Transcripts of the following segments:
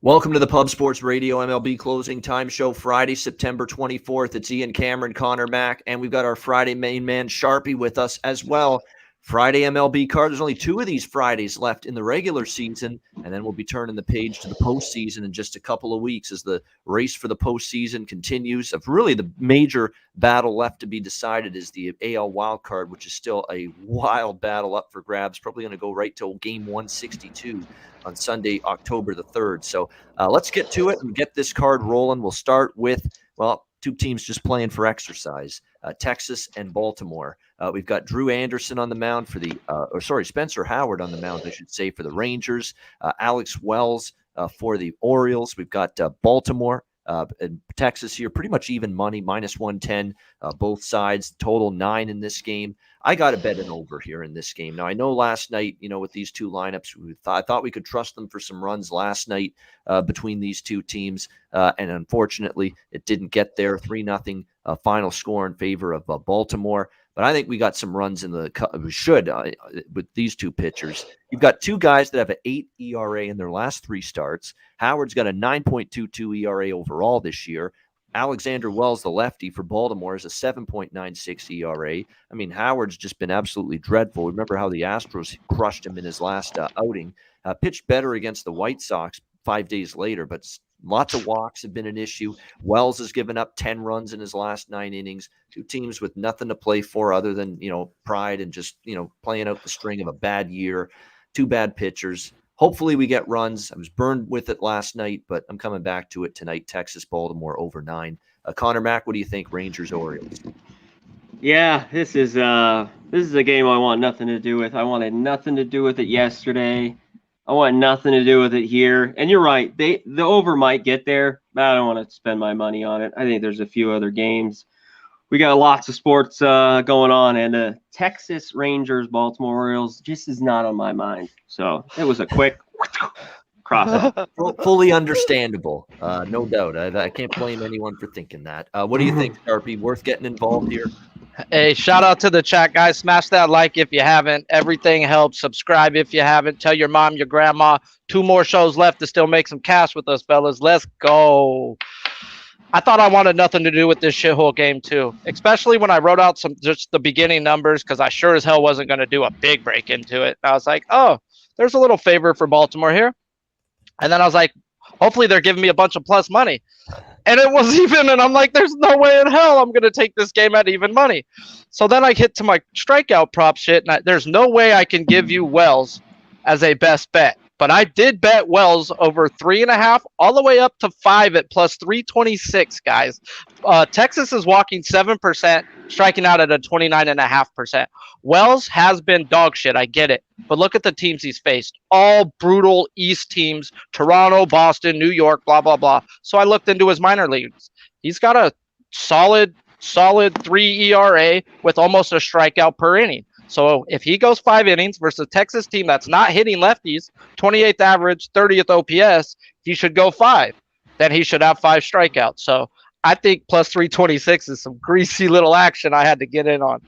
Welcome to the Pub Sports Radio MLB Closing Time Show, Friday, September 24th. It's Ian Cameron, Conor Mac, and we've got our Friday main man, Sharpie, with us as well. Friday MLB card. There's only 2 of these Fridays left in the regular season, and then we'll be turning the page to the postseason in just a couple of weeks as the race for the postseason continues. Really, the major battle left to be decided is the AL wild card, which is still a wild battle up for grabs. Probably going to go right till game 162 on Sunday, October the 3rd. So let's get to it and get this card rolling. We'll start with, well, 2 teams just playing for exercise, Texas and Baltimore. We've got Drew Anderson on the mound for the Spencer Howard on the mound, I should say, for the Rangers. Alex Wells for the Orioles. We've got Baltimore and Texas here, pretty much even money, -110, both sides, total 9 in this game. I got to bet an over here in this game. Now, I know last night, with these 2 lineups, I thought we could trust them for some runs last night between these 2 teams. And unfortunately, it didn't get there. 3-0 final score in favor of Baltimore. But I think we got some runs in we should with these 2 pitchers. You've got 2 guys that have an 8 ERA in their last 3 starts. Howard's got a 9.22 ERA overall this year. Alexander Wells, the lefty for Baltimore, is a 7.96 ERA. I mean, Howard's just been absolutely dreadful. Remember how the Astros crushed him in his last outing. Pitched better against the White Sox 5 days later, but lots of walks have been an issue. Wells has given up 10 runs in his last 9 innings. 2 teams with nothing to play for other than, pride and just, playing out the string of a bad year. 2 bad pitchers. Hopefully we get runs. I was burned with it last night, but I'm coming back to it tonight. Texas, Baltimore over 9. Conor Mac, what do you think? Rangers, Orioles. Yeah, this is a game I want nothing to do with. I wanted nothing to do with it yesterday. I want nothing to do with it here. And you're right. The over might get there, but I don't want to spend my money on it. I think there's a few other games. We got lots of sports going on, and Texas Rangers, Baltimore Orioles just is not on my mind. So it was a quick cross. Fully understandable, no doubt. I can't blame anyone for thinking that. What do you think, Sharpie? Worth getting involved here? Hey, shout out to the chat, guys. Smash that like if you haven't. Everything helps. Subscribe if you haven't. Tell your mom, your grandma. 2 more shows left to still make some cash with us, fellas. Let's go. I thought I wanted nothing to do with this shithole game, too, especially when I wrote out just the beginning numbers, because I sure as hell wasn't going to do a big break into it. I was like, oh, there's a little favor for Baltimore here. And then I was like, hopefully they're giving me a bunch of plus money. And it was even, and I'm like, there's no way in hell I'm going to take this game at even money. So then I hit to my strikeout prop shit, and there's no way I can give you Wells as a best bet. But I did bet Wells over 3.5 all the way up to 5 at plus 326, guys. Texas is walking 7%, striking out at a 29.5%. Wells has been dog shit. I get it. But look at the teams he's faced. All brutal East teams, Toronto, Boston, New York, blah, blah, blah. So I looked into his minor leagues. He's got a solid 3 ERA with almost a strikeout per inning. So if he goes 5 innings versus a Texas team that's not hitting lefties, 28th average, 30th OPS, he should go 5. Then he should have 5 strikeouts. So I think plus 326 is some greasy little action I had to get in on.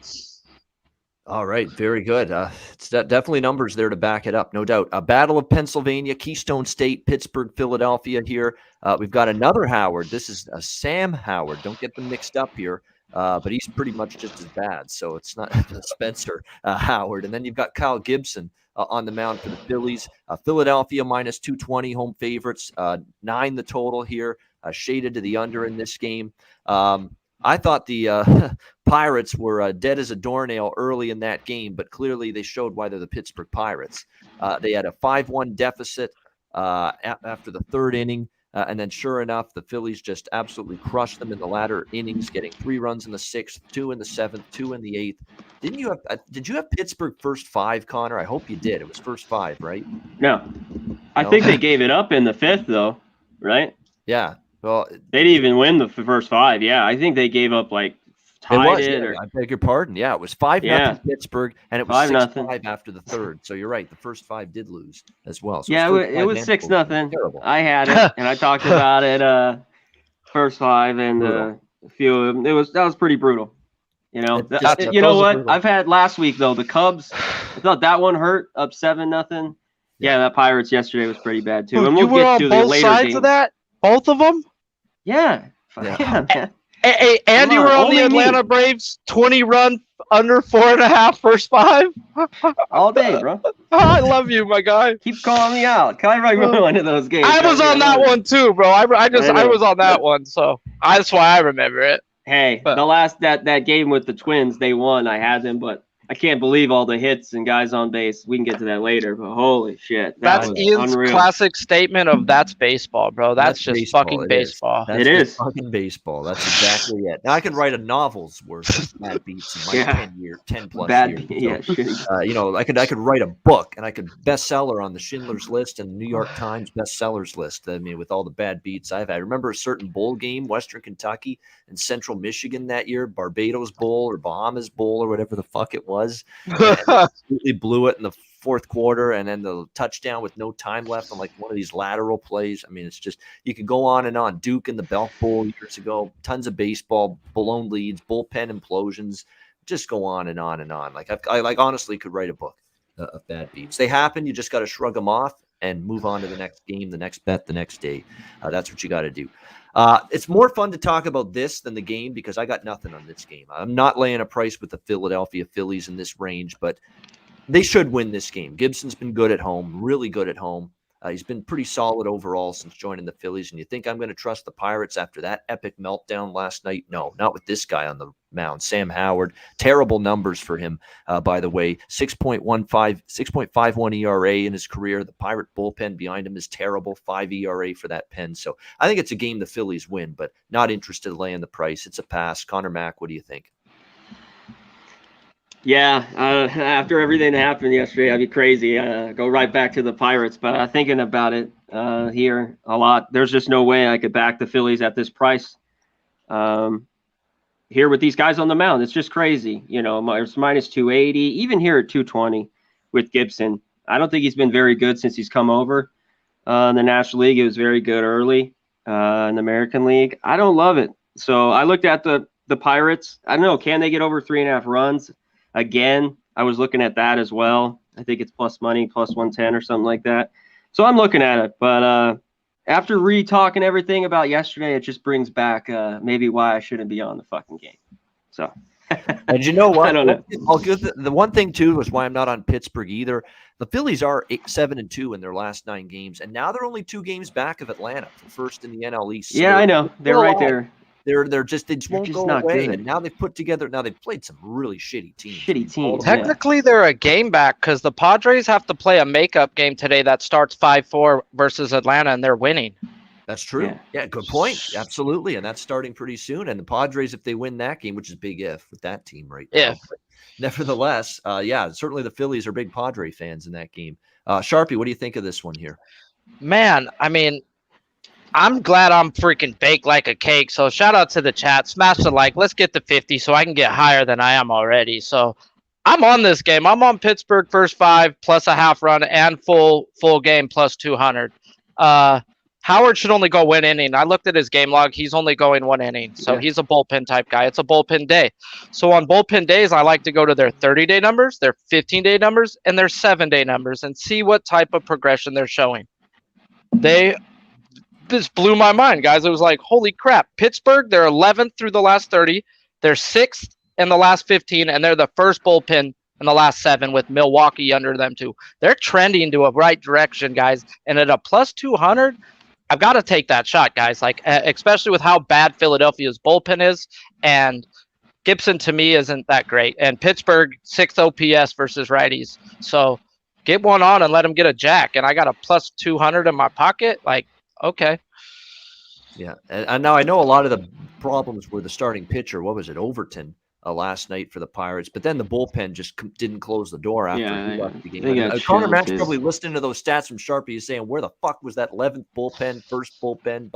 All right, very good. It's definitely numbers there to back it up, no doubt. A Battle of Pennsylvania, Keystone State, Pittsburgh, Philadelphia here. We've got another Howard. This is Sam Howard. Don't get them mixed up here. But he's pretty much just as bad, so it's not Spencer Howard. And then you've got Kyle Gibson on the mound for the Phillies. Philadelphia -220, home favorites, 9 the total here, shaded to the under in this game. I thought the Pirates were dead as a doornail early in that game, but clearly they showed why they're the Pittsburgh Pirates. They had a 5-1 deficit after the 3rd inning. And then sure enough, the Phillies just absolutely crushed them in the latter innings, getting 3 runs in the 6th, 2 in the 7th, 2 in the 8th. Did you have Pittsburgh first 5, Connor? I hope you did. It was first 5, right? No. I think they gave it up in the 5th, though, right? Yeah. Well, they didn't even win the first 5. Yeah, I think they gave up tied it. I beg your pardon. Yeah, it was 5-0 Pittsburgh, and it was 6-5 after the 3rd. So you're right. The first 5 did lose as well. So yeah, it was 6-0. I had it, and I talked about it. First 5 and a few of them. That was pretty brutal. You know what? I've had last week though. The Cubs. I thought that one hurt up 7-0. Yeah, that Pirates yesterday was pretty bad too. Dude, And we'll you were get on to the both later sides games. of that? Both of them? Yeah. Yeah. Yeah, man. Hey, and Come you on, were on only the me. Atlanta Braves 20-run under 4.5 first 5? All day, bro. I love you, my guy. Keep calling me out. Can I write one of those games? I was on that one too, bro. I know. was on that one, so that's why I remember it. Hey, But- the last that game with the Twins, they won. I had them, but I can't believe all the hits and guys on base. We can get to that later, but holy shit. That's was Ian's unreal. classic statement of that's baseball, bro. That's just baseball, fucking it is. baseball. That's It just is. fucking baseball. That's exactly it. Now I could write a novel's worth of bad beats in my 10 plus Bad, years. So, shitty. I could write a book and I could bestseller on the Schindler's List and the New York Times bestsellers list. I mean, with all the bad beats I've had. I remember a certain bowl game, Western Kentucky and Central Michigan that year, Barbados Bowl or Bahamas Bowl or whatever the fuck it was. Completely blew it in the fourth quarter, and then the touchdown with no time left on like one of these lateral plays. I mean, it's just you could go on and on. Duke in the Belk Bowl years ago, tons of baseball, blown leads, bullpen implosions. Just go on and on and on. Like I like honestly could write a book of bad beats. They happen. You just got to shrug them off and move on to the next game, the next bet, the next day. That's what you got to do. It's more fun to talk about this than the game because I got nothing on this game. I'm not laying a price with the Philadelphia Phillies in this range, but they should win this game. Gibson's been good at home, really good at home. He's been pretty solid overall since joining the Phillies. And you think I'm going to trust the Pirates after that epic meltdown last night? No, not with this guy on the mound. Sam Howard, terrible numbers for him, by the way. 6.51 ERA in his career. The Pirate bullpen behind him is terrible. 5 ERA for that pen. So I think it's a game the Phillies win, but not interested in laying the price. It's a pass. Conor Mac, what do you think? Yeah, after everything that happened yesterday, I'd be crazy. Go right back to the Pirates. But thinking about it here a lot, there's just no way I could back the Phillies at this price. Here with these guys on the mound, it's just crazy. You know, it's minus 280, even here at 220 with Gibson. I don't think he's been very good since he's come over in the National League. It was very good early in the American League. I don't love it. So I looked at the Pirates. I don't know, can they get over 3.5 runs? Again, I was looking at that as well. I think it's plus money, plus 110 or something like that. So I'm looking at it. But after re-talking everything about yesterday, it just brings back maybe why I shouldn't be on the fucking game. So, and you know what? I don't know. I'll give the one thing, too, was why I'm not on Pittsburgh either. The Phillies are 7-2 in their last 9 games, and now they're only 2 games back of Atlanta for first in the NL East. So yeah, I know. They're right there. They just won't go away. Good. And now they've played some really shitty teams. Technically, they're a game back because the Padres have to play a makeup game today that starts 5-4 versus Atlanta, and they're winning. That's true. Yeah, good point. Absolutely. And that's starting pretty soon. And the Padres, if they win that game, which is big if with that team right now. But nevertheless, certainly the Phillies are big Padre fans in that game. Sharpie, what do you think of this one here? Man, I mean, I'm glad I'm freaking baked like a cake. So shout out to the chat. Smash the like. Let's get to 50 so I can get higher than I am already. So I'm on this game. I'm on Pittsburgh first 5 plus a half run and full game plus 200. Howard should only go 1 inning. I looked at his game log. He's only going 1 inning. So he's a bullpen type guy. It's a bullpen day. So on bullpen days, I like to go to their 30-day numbers, their 15-day numbers, and their 7-day numbers and see what type of progression they're showing. This blew my mind, guys. It was like, holy crap. Pittsburgh, they're 11th through the last 30. They're 6th in the last 15, and they're the first bullpen in the last 7 with Milwaukee under them too. They're trending to a right direction, guys. And at a plus 200, I've got to take that shot, guys. Like, especially with how bad Philadelphia's bullpen is. And Gibson, to me, isn't that great. And Pittsburgh, 6th OPS versus righties. So get one on and let him get a jack. And I got a plus 200 in my pocket. Like, okay. Yeah, and now I know a lot of the problems were the starting pitcher. What was it, Overton, last night for the Pirates? But then the bullpen just didn't close the door after he left the game. Conor Mac's probably listening to those stats from Sharpie. He's saying, "Where the fuck was that 11th bullpen, first bullpen?"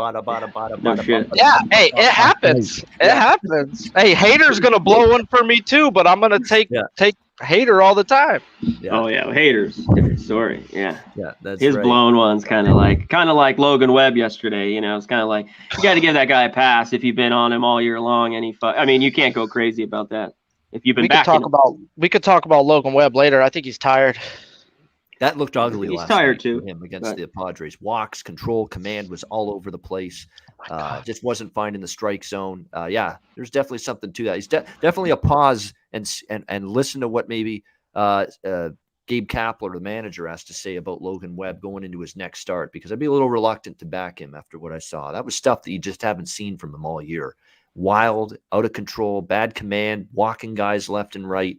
Yeah, hey, it happens. It happens. Hey, Hater's gonna blow one for me too, but I'm gonna take Hater all the time. Yeah. Oh yeah, Haters. Different story. Yeah. Yeah, that's his blown ones kind of like Logan Webb yesterday. You know, it's kind of like you got to give that guy a pass if you've been on him all year long. And I mean, you can't go crazy about that if you've been. We could talk about Logan Webb later. I think he's tired. That looked ugly He's last tired night too. for him against But the Padres. Walks, control, command was all over the place. Just wasn't finding the strike zone. Yeah, there's definitely something to that. He's definitely a pause and listen to what maybe Gabe Kapler, the manager, has to say about Logan Webb going into his next start, because I'd be a little reluctant to back him after what I saw. That was stuff that you just haven't seen from him all year. Wild, out of control, bad command, walking guys left and right.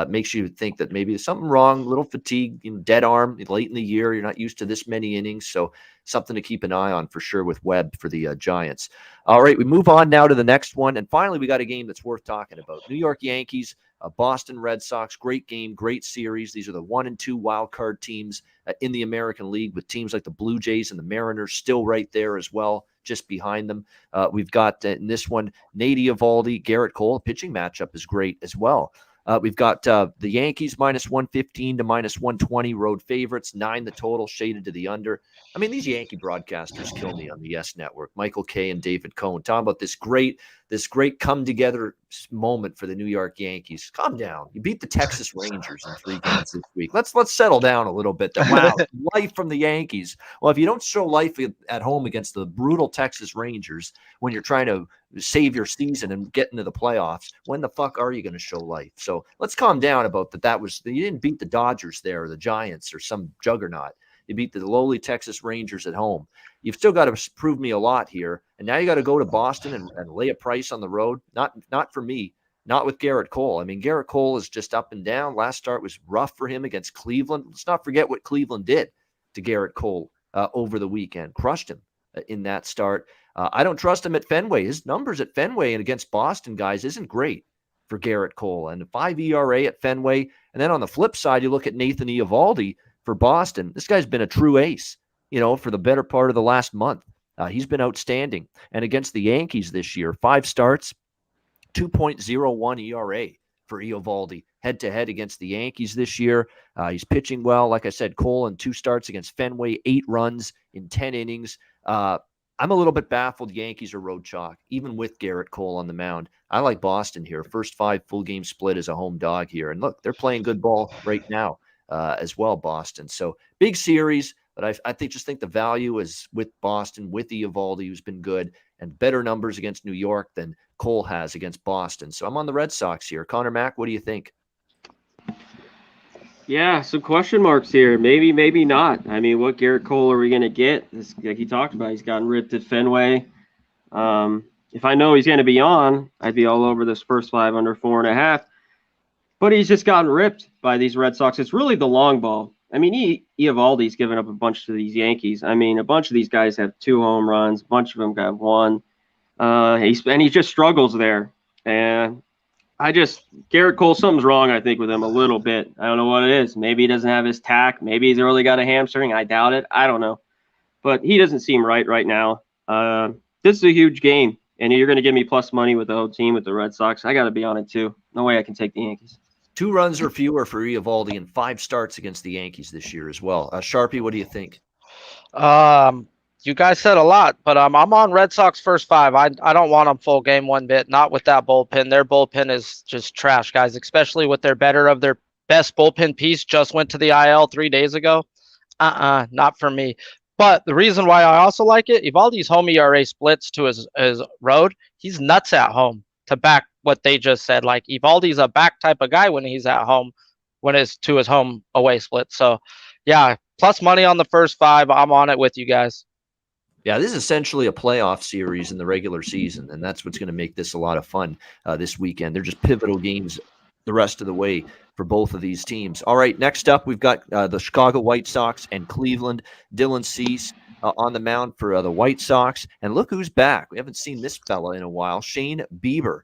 Makes you think that maybe there's something wrong, a little fatigue, dead arm late in the year. You're not used to this many innings. So something to keep an eye on for sure with Webb for the Giants. All right, we move on now to the next one. And finally, we got a game that's worth talking about. New York Yankees, Boston Red Sox. Great game, great series. These are the 1 and 2 wild card teams in the American League, with teams like the Blue Jays and the Mariners still right there as well, just behind them. We've got in this one, Nate Eovaldi, Garrett Cole. A pitching matchup is great as well. We've got the Yankees minus 115 to minus 120 road favorites, 9 the total, shaded to the under. I mean, these Yankee broadcasters kill me on the Yes Network. Michael Kay and David Cohn talking about this great come together moment for the New York Yankees. Calm down. You beat the Texas Rangers in 3 games this week. Let's settle down a little bit. Wow, life from the Yankees. Well, if you don't show life at home against the brutal Texas Rangers when you're trying to save your season and get into the playoffs, when the fuck are you going to show life? So let's calm down about that. You didn't beat the Dodgers there, or the Giants, or some juggernaut. You beat the lowly Texas Rangers at home. You've still got to prove me a lot here. And now you got to go to Boston and lay a price on the road. Not for me. Not with Garrett Cole. I mean, Garrett Cole is just up and down. Last start was rough for him against Cleveland. Let's not forget what Cleveland did to Garrett Cole over the weekend. Crushed him in that start. I don't trust him at Fenway. His numbers at Fenway and against Boston guys isn't great for Garrett Cole. And a 5 ERA at Fenway. And then on the flip side, you look at Nathan Eovaldi for Boston. This guy's been a true ace, for the better part of the last month. He's been outstanding. And against the Yankees this year, 5 starts, 2.01 ERA for Eovaldi head-to-head against the Yankees this year. He's pitching well. Like I said, Cole in 2 starts against Fenway, 8 runs in 10 innings. I'm a little bit baffled Yankees are road chalk, even with Garrett Cole on the mound. I like Boston here. First 5 full game split as a home dog here. And look, they're playing good ball right now as well, Boston. So big series, but I think the value is with Boston, with Eovaldi, who's been good, and better numbers against New York than Cole has against Boston. So I'm on the Red Sox here. Conor Mac, what do you think? Yeah, some question marks here. Maybe, maybe not. I mean, what Garrett Cole are we going to get? Like he talked about, he's gotten ripped at Fenway. If I know he's going to be on, I'd be all over this first 5 under 4.5. But he's just gotten ripped by these Red Sox. It's really the long ball. I mean, Eovaldi's given up a bunch to these Yankees. I mean, a bunch of these guys have 2 home runs. A bunch of them got 1. He just struggles there. And Garrett Cole, something's wrong, I think, with him a little bit. I don't know what it is. Maybe he doesn't have his tack. Maybe he's really got a hamstring. I doubt it. I don't know. But he doesn't seem right now. This is a huge game, and you're going to give me plus money with the whole team with the Red Sox. I got to be on it, too. No way I can take the Yankees. 2 runs or fewer for Eovaldi in 5 starts against the Yankees this year as well. Sharpie, what do you think? You guys said a lot, but I'm on Red Sox first 5. I don't want them full game one bit. Not with that bullpen. Their bullpen is just trash, guys. Especially with their best bullpen piece just went to the IL 3 days ago. Not for me. But the reason why I also like it, Evaldi's home ERA splits to his road. He's nuts at home to back what they just said. Like Evaldi's a back type of guy when he's at home, when it's to his home away split. So, yeah, plus money on the first 5. I'm on it with you guys. Yeah, this is essentially a playoff series in the regular season, and that's what's going to make this a lot of fun this weekend. They're just pivotal games the rest of the way for both of these teams. All right, next up, we've got the Chicago White Sox and Cleveland. Dylan Cease on the mound for the White Sox. And look who's back. We haven't seen this fella in a while, Shane Bieber.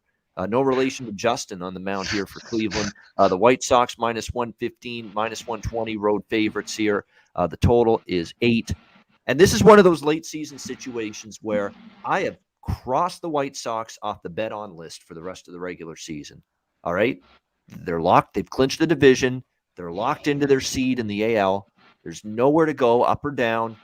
No relation to Justin on the mound here for Cleveland. The White Sox minus 115, minus 120 road favorites here. The total is 8. And this is one of those late season situations where I have crossed the White Sox off the bet on list for the rest of the regular season. All right. They're locked. They've clinched the division. They're locked into their seed in the AL. There's nowhere to go up or down.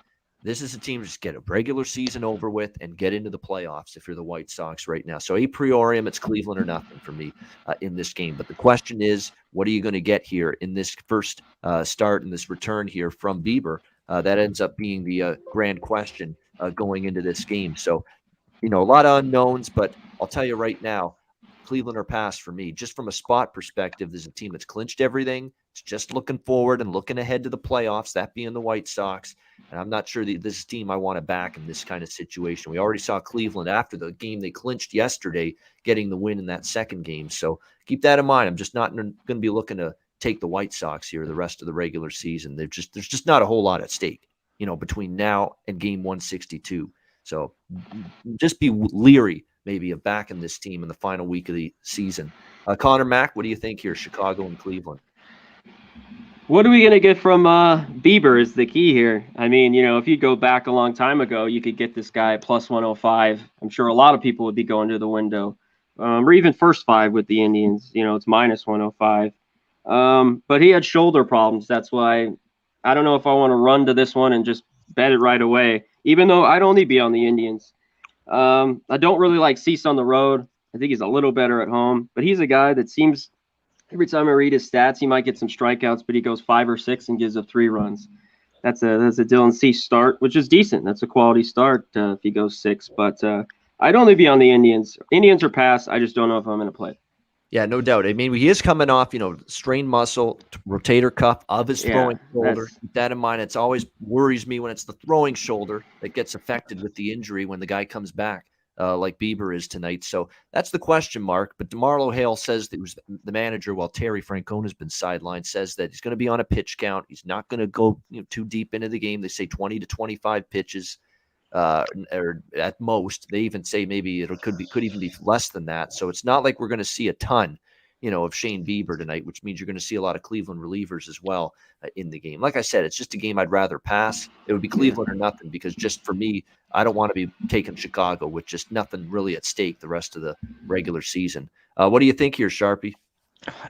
This is a team to just get a regular season over with and get into the playoffs if you're the White Sox right now. So a priori, it's Cleveland or nothing for me in this game. But the question is, what are you going to get here in this first start and this return here from Bieber? That ends up being the grand question going into this game. So, a lot of unknowns, but I'll tell you right now, Cleveland or pass for me. Just from a spot perspective, there's a team that's clinched everything. It's just looking forward and looking ahead to the playoffs, that being the White Sox. And I'm not sure that this team I want to back in this kind of situation. We already saw Cleveland after the game they clinched yesterday getting the win in that second game. So keep that in mind. I'm just not going to be looking to take the White Sox here the rest of the regular season. There's just not a whole lot at stake, between now and game 162. So just be leery maybe of backing this team in the final week of the season. Conor Mac, what do you think here, Chicago and Cleveland? What are we going to get from Bieber is the key here. I mean, if you go back a long time ago, you could get this guy at plus 105. I'm sure a lot of people would be going to the window. Or even first five with the Indians. It's minus 105. But he had shoulder problems. That's why I don't know if I want to run to this one and just bet it right away, even though I'd only be on the Indians. I don't really like Cease on the road. I think he's a little better at home, but he's a guy that seems every time I read his stats, he might get some strikeouts, but he goes 5 or 6 and gives up 3 runs. That's a Dylan Cease start, which is decent. That's a quality start if he goes 6, but I'd only be on the Indians. Indians are pass. I just don't know if I'm going to play. Yeah, no doubt. I mean, he is coming off, strained muscle, rotator cuff of his throwing shoulder. Keep that in mind. It's always worries me when it's the throwing shoulder that gets affected with the injury when the guy comes back, like Bieber is tonight. So that's the question mark. But DeMarlo Hale says that he was the manager while Terry Francona's been sidelined, says that he's going to be on a pitch count. He's not going to go too deep into the game. They say 20 to 25 pitches. Or at most, they even say maybe it could even be less than that. So it's not like we're going to see a ton, of Shane Bieber tonight, which means you're going to see a lot of Cleveland relievers as well in the game. Like I said, it's just a game I'd rather pass. It would be Cleveland or nothing because just for me, I don't want to be taking Chicago with just nothing really at stake the rest of the regular season. What do you think here, Sharpie?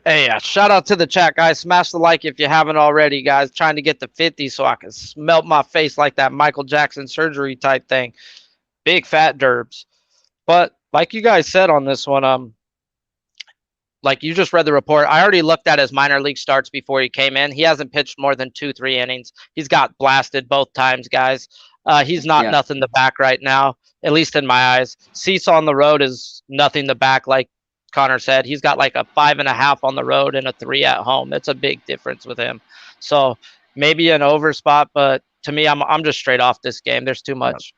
Hey, shout out to the chat, guys. Smash the like if you haven't already, guys. Trying to get to 50 so I can melt my face like that Michael Jackson surgery type thing. Big fat derbs. But like you guys said on this one, like you just read the report, I already looked at his minor league starts before he came in. He hasn't pitched more than 2-3 innings. He's got blasted both times, guys. He's not nothing to back right now, at least in my eyes. Cease on the road is nothing to back, like Connor said. He's got like a 5.5 on the road and a 3 at home. It's a big difference with him. So maybe an over spot, but to me, I'm just straight off this game. There's too much.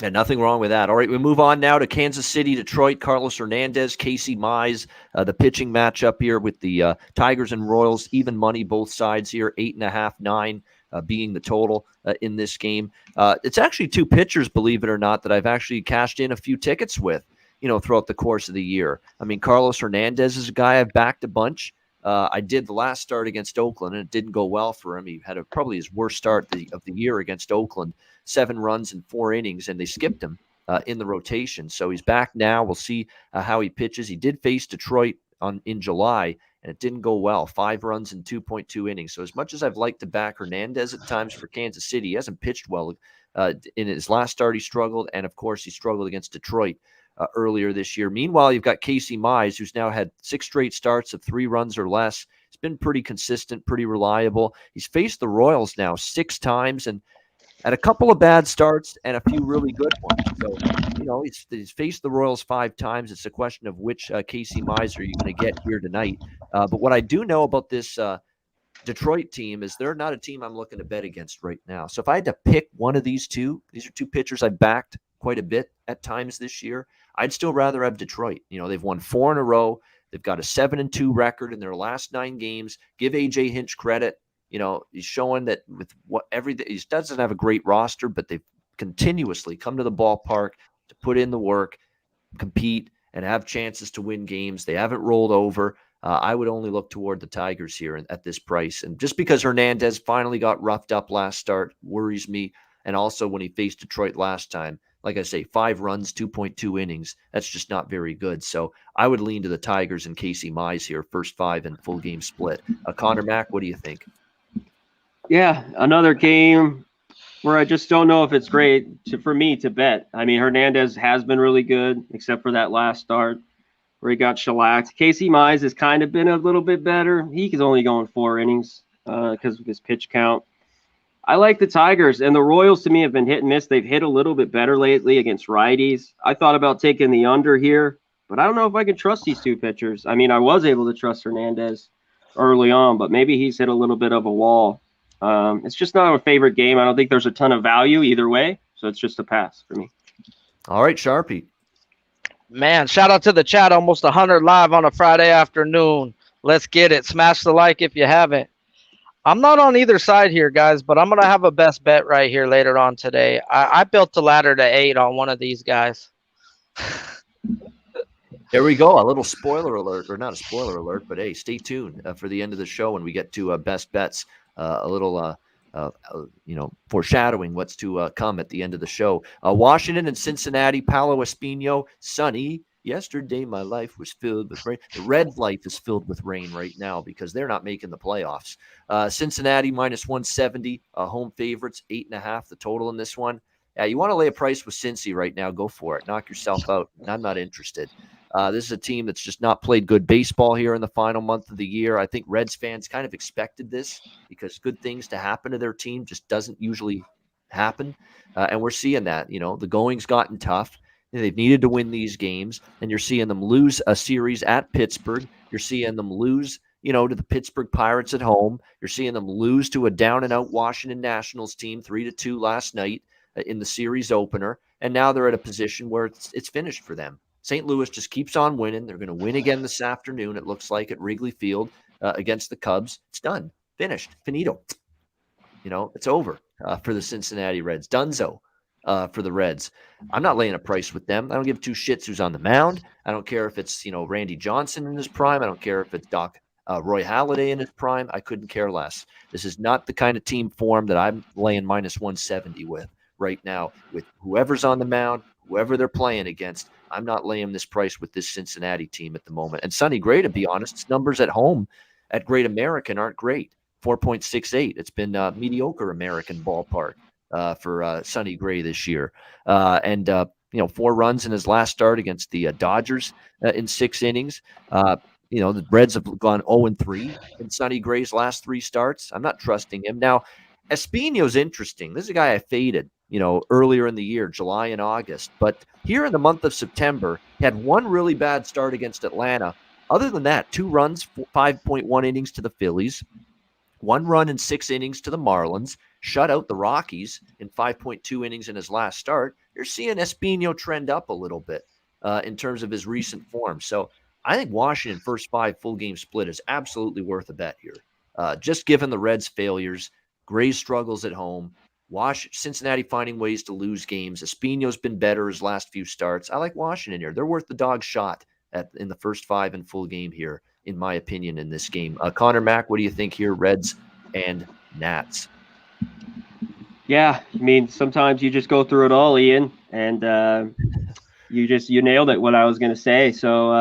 Yeah, nothing wrong with that. All right, we move on now to Kansas City, Detroit. Carlos Hernandez, Casey Mize, the pitching matchup here with the Tigers and Royals. Even money both sides here, 8.5, 9 being the total in this game. It's actually 2 pitchers, believe it or not, that I've actually cashed in a few tickets with, throughout the course of the year. I mean, Carlos Hernandez is a guy I've backed a bunch. I did the last start against Oakland, and it didn't go well for him. He had probably his worst start of the year against Oakland, 7 runs in 4 innings, and they skipped him in the rotation. So he's back now. We'll see how he pitches. He did face Detroit in July, and it didn't go well. 5 runs in 2.2 innings. So as much as I've liked to back Hernandez at times for Kansas City, he hasn't pitched well. In his last start, he struggled, and of course, he struggled against Detroit earlier this year. Meanwhile, you've got Casey Mize, who's now had 6 straight starts of 3 runs or less. He's been pretty consistent, pretty reliable. He's faced the Royals now 6 times and had a couple of bad starts and a few really good ones. So, he's faced the Royals 5 times. It's a question of which Casey Mize are you going to get here tonight. But what I do know about this Detroit team is they're not a team I'm looking to bet against right now. So if I had to pick one of these two, these are 2 pitchers I backed quite a bit at times this year. I'd still rather have Detroit. They've won 4 in a row. They've got a 7-2 record in their last 9 games. Give AJ Hinch credit. He's showing that with everything, he doesn't have a great roster, but they've continuously come to the ballpark to put in the work, compete, and have chances to win games. They haven't rolled over. I would only look toward the Tigers here at this price. And just because Hernandez finally got roughed up last start worries me. And also when he faced Detroit last time, like I say, 5 runs, 2.2 innings. That's just not very good. So I would lean to the Tigers and Casey Mize here, first 5 and full game split. Conor Mac, what do you think? Yeah, another game. where I just don't know if it's great for me to bet. I mean, Hernandez has been really good, except for that last start where he got shellacked. Casey Mize has kind of been a little bit better. He's only going 4 innings because of his pitch count. I like the Tigers, and the Royals to me have been hit and miss. They've hit a little bit better lately against righties. I thought about taking the under here, but I don't know if I can trust these two pitchers. I mean, I was able to trust Hernandez early on, but maybe he's hit a little bit of a wall. It's just not a favorite game. I don't think there's a ton of value either way, so it's just a pass for me. All right, Sharpie. Man, shout out to the chat. Almost 100 live on a Friday afternoon. Let's get it. Smash the like if you haven't. I'm not on either side here, guys, but I'm going to have a best bet right here later on today. I built the ladder to 8 on one of these guys. There we go. A little spoiler alert, or not a spoiler alert, but hey, stay tuned for the end of the show when we get to best bets. A little, foreshadowing what's to come at the end of the show. Washington and Cincinnati, Paolo Espino, sunny. Yesterday, my life was filled with rain. The Reds' life is filled with rain right now because they're not making the playoffs. Cincinnati minus 170, home favorites, 8.5, the total in this one. Yeah, you want to lay a price with Cincy right now, go for it. Knock yourself out. I'm not interested. This is a team that's just not played good baseball here in the final month of the year. I think Reds fans kind of expected this because good things to happen to their team just doesn't usually happen. And we're seeing that. The going's gotten tough. They've needed to win these games, and you're seeing them lose a series at Pittsburgh. You're seeing them lose, to the Pittsburgh Pirates at home. You're seeing them lose to a down-and-out Washington Nationals team 3-2 last night in the series opener, and now they're at a position where it's finished for them. St. Louis just keeps on winning. They're going to win again this afternoon, it looks like, at Wrigley Field against the Cubs. It's done. Finished. Finito. It's over for the Cincinnati Reds. Dunzo. For the Reds. I'm not laying a price with them. I don't give 2 shits who's on the mound. I don't care if it's, Randy Johnson in his prime. I don't care if it's Roy Halladay in his prime. I couldn't care less. This is not the kind of team form that I'm laying minus 170 with right now. With whoever's on the mound, whoever they're playing against, I'm not laying this price with this Cincinnati team at the moment. And Sonny Gray, to be honest, his numbers at home at Great American aren't great. 4.68. It's been mediocre American ballpark. For Sonny Gray this year. 4 runs in his last start against the Dodgers in 6 innings. The Reds have gone 0-3 in Sonny Gray's last 3 starts. I'm not trusting him. Now, Espino's interesting. This is a guy I faded, earlier in the year, July and August. But here in the month of September, he had 1 really bad start against Atlanta. Other than that, 2 runs, 5.1 innings to the Phillies, 1 run in 6 innings to the Marlins, shut out the Rockies in 5.2 innings in his last start. You're seeing Espino trend up a little bit in terms of his recent form. So I think Washington first 5 full game split is absolutely worth a bet here. Just given the Reds' failures, Gray's struggles at home, Cincinnati finding ways to lose games. Espino's been better his last few starts. I like Washington here. They're worth the dog shot in the first 5 in full game here, in my opinion, in this game. Conor Mac, what do you think here, Reds and Nats? Yeah, I mean, sometimes you just go through it all, Ian, and you nailed it, what I was going to say. So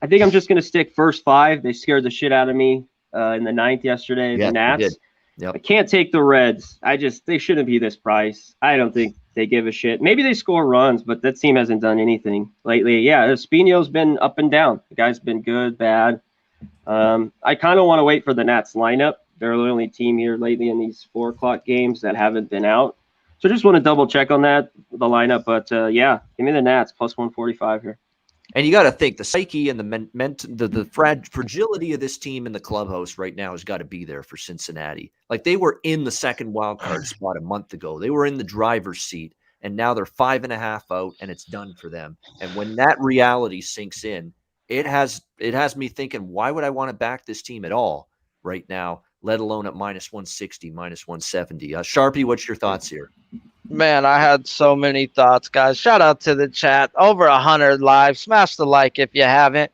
I think I'm just going to stick first 5. They scared the shit out of me in the 9th yesterday, the Nats. Yep. I can't take the Reds. They shouldn't be this price. I don't think they give a shit. Maybe they score runs, but that team hasn't done anything lately. Yeah, Espino's been up and down. The guy's been good, bad. I kind of want to wait for the Nats lineup. They're the only team here lately in these 4 o'clock games that haven't been out. So just want to double check on that, the lineup. But give me the Nats plus 145 here. And you got to think the psyche and the fragility of this team in the clubhouse right now has got to be there for Cincinnati. Like, they were in the second wild card spot a month ago. They were in the driver's seat, and now they're 5.5 out, and it's done for them. And when that reality sinks in, it has me thinking, why would I want to back this team at all right now, let alone at minus 160, minus 170? Sharpie, what's your thoughts here? Man, I had so many thoughts, guys. Shout out to the chat. Over 100 live. Smash the like if you haven't.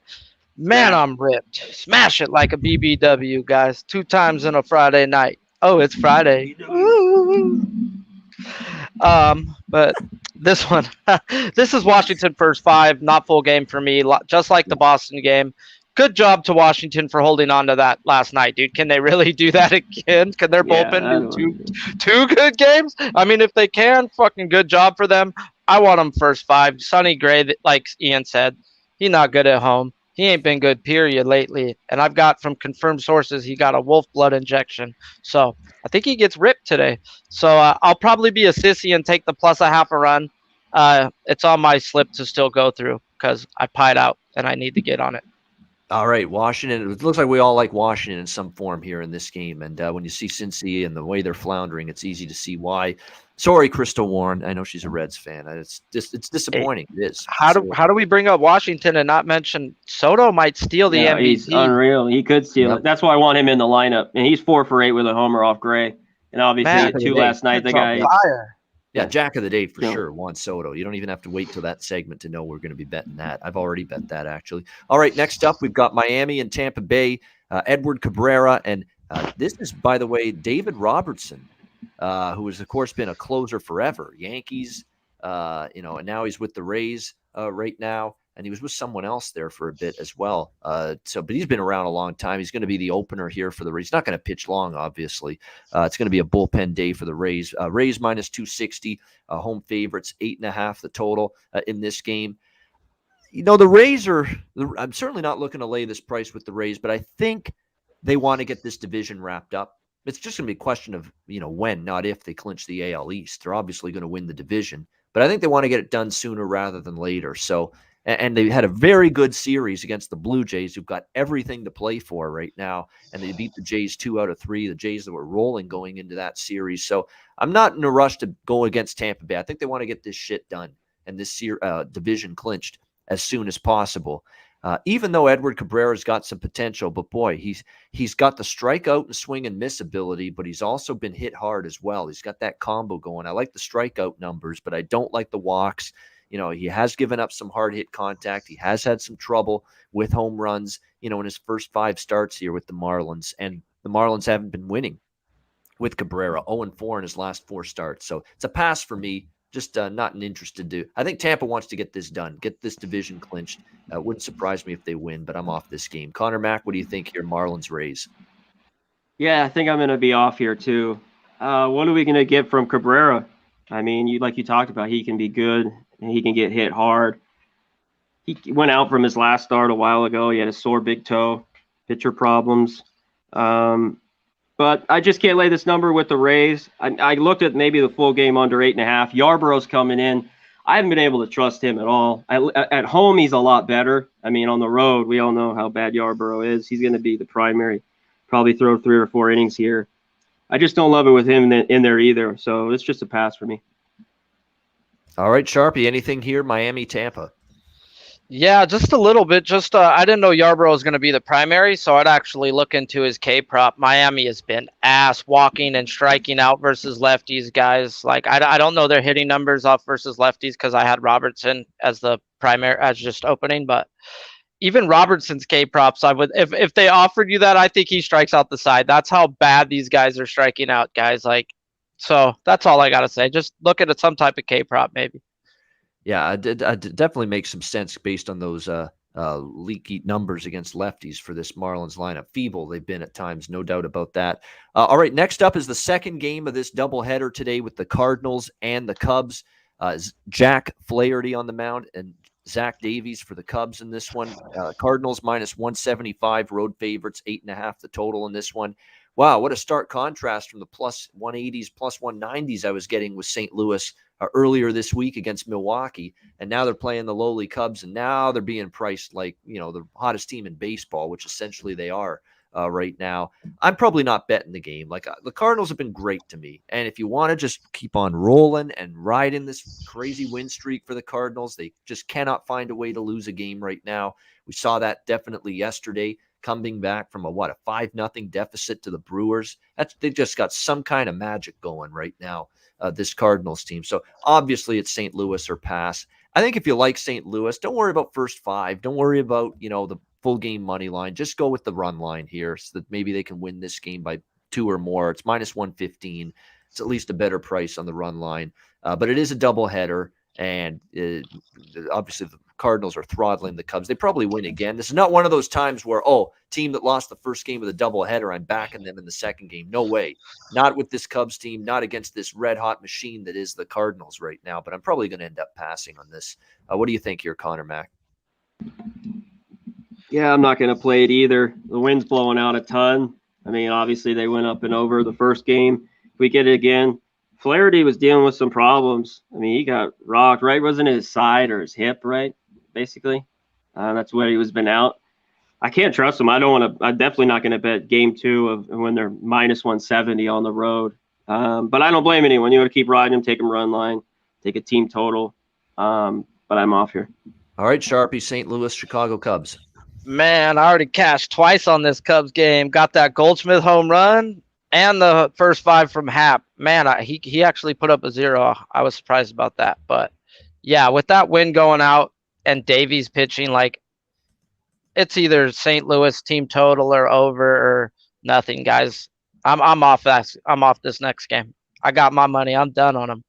Man, I'm ripped. Smash it like a BBW, guys. 2 times in a Friday night. Oh, it's Friday. But this one, this is Washington first 5, not full game for me. Just like the Boston game. good job to Washington for holding on to that last night, dude. Can they really do that again? Can their bullpen do two good games? I mean, if they can, fucking good job for them. I want them first 5. Sonny Gray, like Ian said, he's not good at home. He ain't been good, period, lately. And I've got from confirmed sources he got a wolf blood injection. So I think he gets ripped today. So I'll probably be a sissy and take the plus a half a run. It's on my slip to still go through because I pied out and I need to get on it. All right, Washington. It looks like we all like Washington in some form here in this game. And when you see Cincy and the way they're floundering, it's easy to see why. Sorry, Crystal Warren. I know she's a Reds fan. It's disappointing. It is. How do we bring up Washington and not mention Soto might steal the MVP? He's unreal. He could steal it. That's why I want him in the lineup. And he's 4 for 8 with a homer off Gray. And obviously Man, 2 last night. The guy. Fire. Yeah, Jack of the Day for sure, Juan Soto. You don't even have to wait till that segment to know we're going to be betting that. I've already bet that, actually. All right, next up, we've got Miami and Tampa Bay, Edward Cabrera. And this is, by the way, David Robertson, who has, of course, been a closer forever. Yankees, and now he's with the Rays right now. And he was with someone else there for a bit as well. But he's been around a long time. He's going to be the opener here for the Rays. He's not going to pitch long, obviously. It's going to be a bullpen day for the Rays. Rays minus 260, home favorites, 8.5 the total in this game. The Rays I'm certainly not looking to lay this price with the Rays, but I think they want to get this division wrapped up. It's just going to be a question of, when, not if they clinch the AL East. They're obviously going to win the division, but I think they want to get it done sooner rather than later. So, and they had a very good series against the Blue Jays, who've got everything to play for right now. And they beat the Jays 2 out of 3, the Jays that were rolling going into that series. So I'm not in a rush to go against Tampa Bay. I think they want to get this shit done and this division clinched as soon as possible. Even though Edward Cabrera's got some potential, but boy, he's got the strikeout and swing and miss ability, but he's also been hit hard as well. He's got that combo going. I like the strikeout numbers, but I don't like the walks. He has given up some hard hit contact. He has had some trouble with home runs, in his first 5 starts here with the Marlins. And the Marlins haven't been winning with Cabrera, 0-4 in his last 4 starts. So it's a pass for me. Just not an interested to. I think Tampa wants to get this done, get this division clinched. Wouldn't surprise me if they win, but I'm off this game. Conor Mac, what do you think here, Marlins Rays? Yeah, I think I'm going to be off here too. What are we going to get from Cabrera? I mean, like you talked about, he can be good and he can get hit hard. He went out from his last start a while ago. He had a sore big toe, pitcher problems. But I just can't lay this number with the Rays. I looked at maybe the full game under 8.5. Yarborough's coming in. I haven't been able to trust him at all. At home, he's a lot better. I mean, on the road, we all know how bad Yarborough is. He's going to be the primary, probably throw 3 or 4 innings here. I just don't love it with him in there either. So it's just a pass for me. All right, Sharpie, anything here? Miami, Tampa. Yeah, just a little bit. Just I didn't know Yarborough was going to be the primary, so I'd actually look into his K prop. Miami has been ass walking and striking out versus lefties, guys. Like I don't know their hitting numbers off versus lefties because I had Robertson as the primary as just opening, but even Robertson's K props, I would if they offered you that, I think he strikes out the side. That's how bad these guys are striking out, guys. Like, so that's all I gotta say. Just look at some type of K prop, maybe. Yeah, it definitely makes some sense based on those leaky numbers against lefties for this Marlins lineup. Feeble they've been at times, no doubt about that. All right, next up is the second game of this doubleheader today with the Cardinals and the Cubs. Jack Flaherty on the mound and Zach Davies for the Cubs in this one. Cardinals minus 175, road favorites, 8.5 the total in this one. Wow, what a stark contrast from the plus 180s, plus 190s I was getting with St. Louis earlier this week against Milwaukee. And now they're playing the lowly Cubs, and now they're being priced like, the hottest team in baseball, which essentially they are right now. I'm probably not betting the game. Like the Cardinals have been great to me. And if you want to just keep on rolling and riding this crazy win streak for the Cardinals, they just cannot find a way to lose a game right now. We saw that definitely yesterday, coming back from a 5-0 deficit to the Brewers. They just got some kind of magic going right now, this Cardinals team. So obviously it's St. Louis or pass. I think if you like St. Louis, don't worry about first 5. Don't worry about, the full game money line. Just go with the run line here so that maybe they can win this game by 2 or more. It's minus 115. It's at least a better price on the run line. But it is a doubleheader. And obviously the Cardinals are throttling the Cubs. They probably win again. This is not one of those times where, oh, team that lost the first game with a doubleheader, I'm backing them in the second game. No way. Not with this Cubs team, not against this red-hot machine that is the Cardinals right now, but I'm probably going to end up passing on this. What do you think here, Conor Mac? Yeah, I'm not going to play it either. The wind's blowing out a ton. I mean, obviously they went up and over the first game. If we get it again, Flaherty was dealing with some problems. I mean, he got rocked, right? Wasn't it his side or his hip, right? Basically, that's what he was been out. I can't trust him. I don't want to. I'm definitely not going to bet game 2 of when they're minus 170 on the road. But I don't blame anyone. You want to keep riding him, take him run line, take a team total. But I'm off here. All right, Sharpie, St. Louis, Chicago Cubs. Man, I already cashed twice on this Cubs game. Got that Goldschmidt home run and the first 5 from Happ. Man, he actually put up a 0. I was surprised about that. But, yeah, with that win going out and Davies pitching, like, it's either St. Louis team total or over or nothing, guys. I'm off that. I'm off this next game. I got my money. I'm done on them.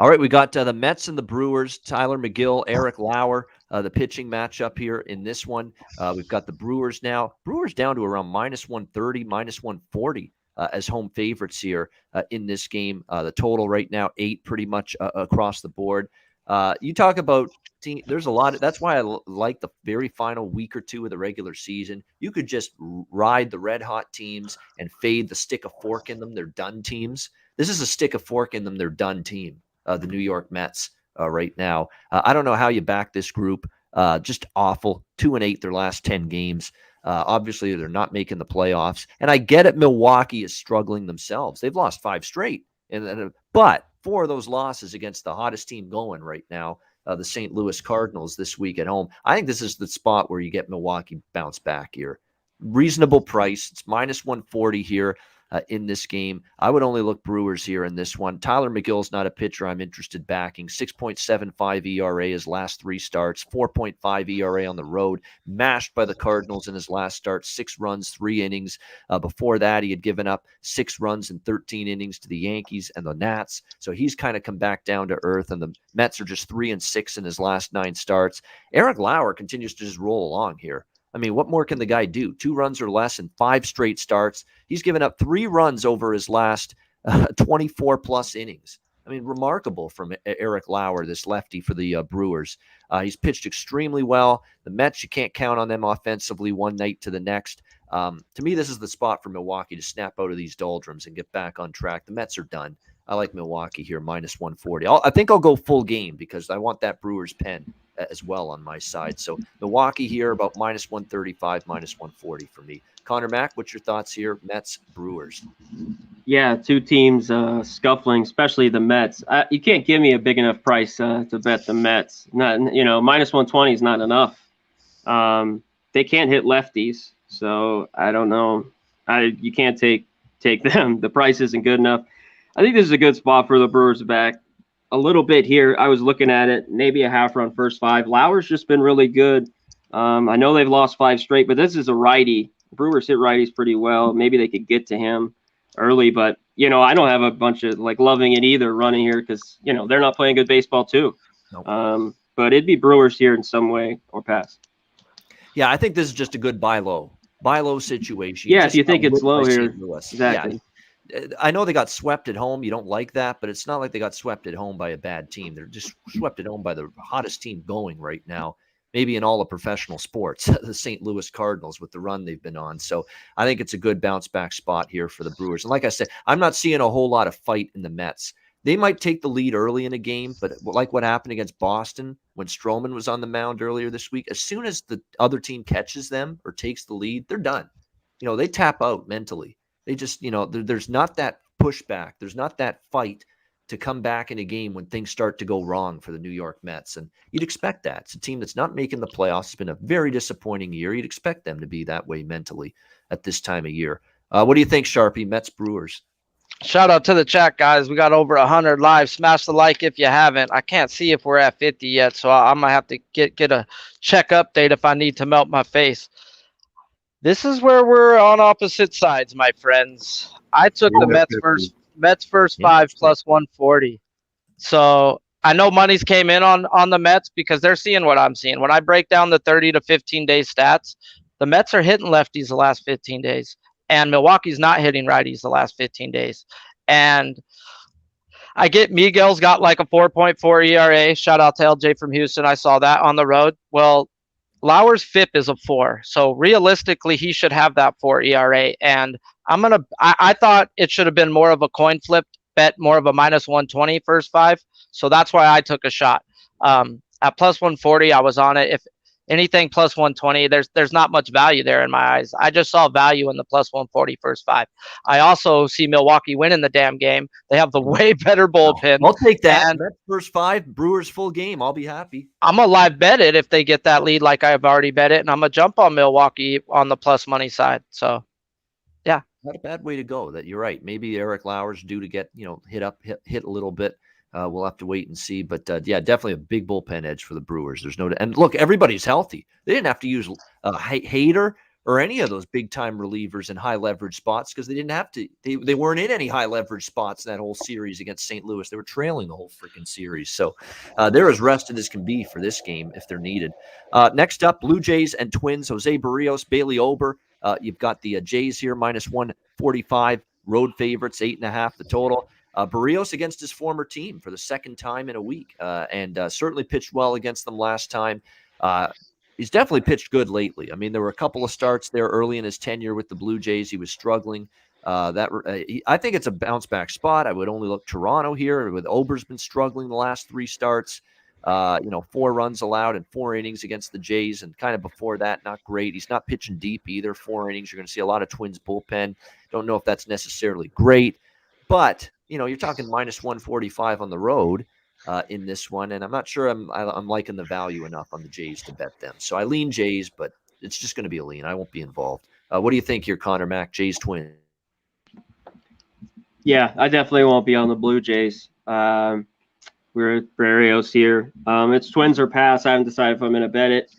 All right, we got the Mets and the Brewers, Tyler McGill, Eric Lauer, the pitching matchup here in this one. We've got the Brewers now. Brewers down to around minus 130, minus 140 as home favorites here in this game. The total right now, 8 pretty much across the board. You talk about team, there's a lot. That's why I like the very final week or 2 of the regular season. You could just ride the red hot teams and fade the stick of fork in them. They're done teams. This is a stick of fork in them. They're done team. The New York Mets right now. I don't know how you back this group. Just awful. 2-8 their last 10 games. Obviously, they're not making the playoffs. And I get it, Milwaukee is struggling themselves. They've lost 5 straight. But 4 of those losses against the hottest team going right now, the St. Louis Cardinals this week at home. I think this is the spot where you get Milwaukee bounce back here. Reasonable price. It's minus 140 here. In this game, I would only look Brewers here in this one. Tyler McGill's not a pitcher I'm interested backing. 6.75 ERA his last 3 starts, 4.5 ERA on the road, mashed by the Cardinals in his last start, 6 runs, 3 innings. Before that, he had given up 6 runs in 13 innings to the Yankees and the Nats. So he's kind of come back down to earth, and the Mets are just 3-6 in his last 9 starts. Eric Lauer continues to just roll along here. I mean, what more can the guy do? 2 runs or less in 5 straight starts. He's given up 3 runs over his last 24-plus innings. I mean, remarkable from Eric Lauer, this lefty for the Brewers. He's pitched extremely well. The Mets, you can't count on them offensively one night to the next. To me, this is the spot for Milwaukee to snap out of these doldrums and get back on track. The Mets are done. I like Milwaukee here, minus 140. I think I'll go full game because I want that Brewers pen as well on my side. So Milwaukee here, about minus 135, minus 140 for me. Conor Mac, what's your thoughts here? Mets, Brewers. Yeah, 2 teams scuffling, especially the Mets. You can't give me a big enough price to bet the Mets. Not, minus 120 is not enough. They can't hit lefties, so I don't know. You can't take them. The price isn't good enough. I think this is a good spot for the Brewers back. A little bit here. I was looking at it, maybe a half run first 5. Lauer's just been really good. I know they've lost 5 straight, but this is a righty. Brewers hit righties pretty well. Maybe they could get to him early, but I don't have a bunch of loving it either running here because they're not playing good baseball too. Nope. But it'd be Brewers here in some way or pass. Yeah, I think this is just a good buy low situation. Yeah, if you think it's low here, exactly. Yeah. I know they got swept at home. You don't like that, but it's not like they got swept at home by a bad team. They're just swept at home by the hottest team going right now, maybe in all of professional sports, the St. Louis Cardinals with the run they've been on. So I think it's a good bounce back spot here for the Brewers. And like I said, I'm not seeing a whole lot of fight in the Mets. They might take the lead early in a game, but like what happened against Boston when Stroman was on the mound earlier this week, as soon as the other team catches them or takes the lead, they're done. They tap out mentally. They just, there's not that pushback. There's not that fight to come back in a game when things start to go wrong for the New York Mets. And you'd expect that. It's a team that's not making the playoffs. It's been a very disappointing year. You'd expect them to be that way mentally at this time of year. What do you think, Sharpie? Mets, Brewers? Shout out to the chat, guys. We got over 100 live. Smash the like if you haven't. I can't see if we're at 50 yet, so I might have to get a check update if I need to melt my face. This is where we're on opposite sides, my friends. I took the Mets first 5 plus 140. So I know money's came in on the Mets because they're seeing what I'm seeing. When I break down the 30 to 15 day stats, the Mets are hitting lefties the last 15 days, and Milwaukee's not hitting righties the last 15 days. And I get Miguel's got like a 4.4 ERA. Shout out to LJ from Houston. I saw that on the road. Well, Lauer's FIP is a 4. So realistically, he should have that 4 ERA. And I thought it should have been more of a coin flip bet, more of a minus 120 first 5. So that's why I took a shot. At plus 140, I was on it. If anything plus 120, there's not much value there in my eyes. I just saw value in the plus 140 first 5. I also see Milwaukee winning the damn game. They have the way better bullpen. I'll take that. And first 5, Brewers full game. I'll be happy. I'm going to live bet it if they get that lead like I've already bet it, and I'm going to jump on Milwaukee on the plus money side. So, yeah. Not a bad way to go. That you're right. Maybe Eric Lauer's due to get, hit a little bit. We'll have to wait and see, but yeah, definitely a big bullpen edge for the Brewers. There's no, and look, everybody's healthy. They didn't have to use Hader or any of those big time relievers in high leverage spots because they didn't have to. They weren't in any high leverage spots in that whole series against St. Louis. They were trailing the whole freaking series, so they're as rested as can be for this game if they're needed. Next up, Blue Jays and Twins. Jose Barrios, Bailey Ober. You've got the Jays here minus 145, road favorites 8.5 the total. Barrios against his former team for the second time in a week, and certainly pitched well against them last time. He's definitely pitched good lately. I mean, there were a couple of starts there early in his tenure with the Blue Jays. He was struggling. I think it's a bounce back spot. I would only look Toronto here. With Ober's been struggling the last 3 starts. 4 runs allowed in 4 innings against the Jays, and kind of before that, not great. He's not pitching deep either. 4 innings. You're going to see a lot of Twins bullpen. Don't know if that's necessarily great, but you're talking minus 145 on the road in this one, and I'm not sure I'm liking the value enough on the Jays to bet them. So I lean Jays, but it's just going to be a lean. I won't be involved. What do you think here, Conor Mac? Jays Twins? Yeah, I definitely won't be on the Blue Jays. We're at Barrios here. It's Twins or pass. I haven't decided if I'm going to bet it.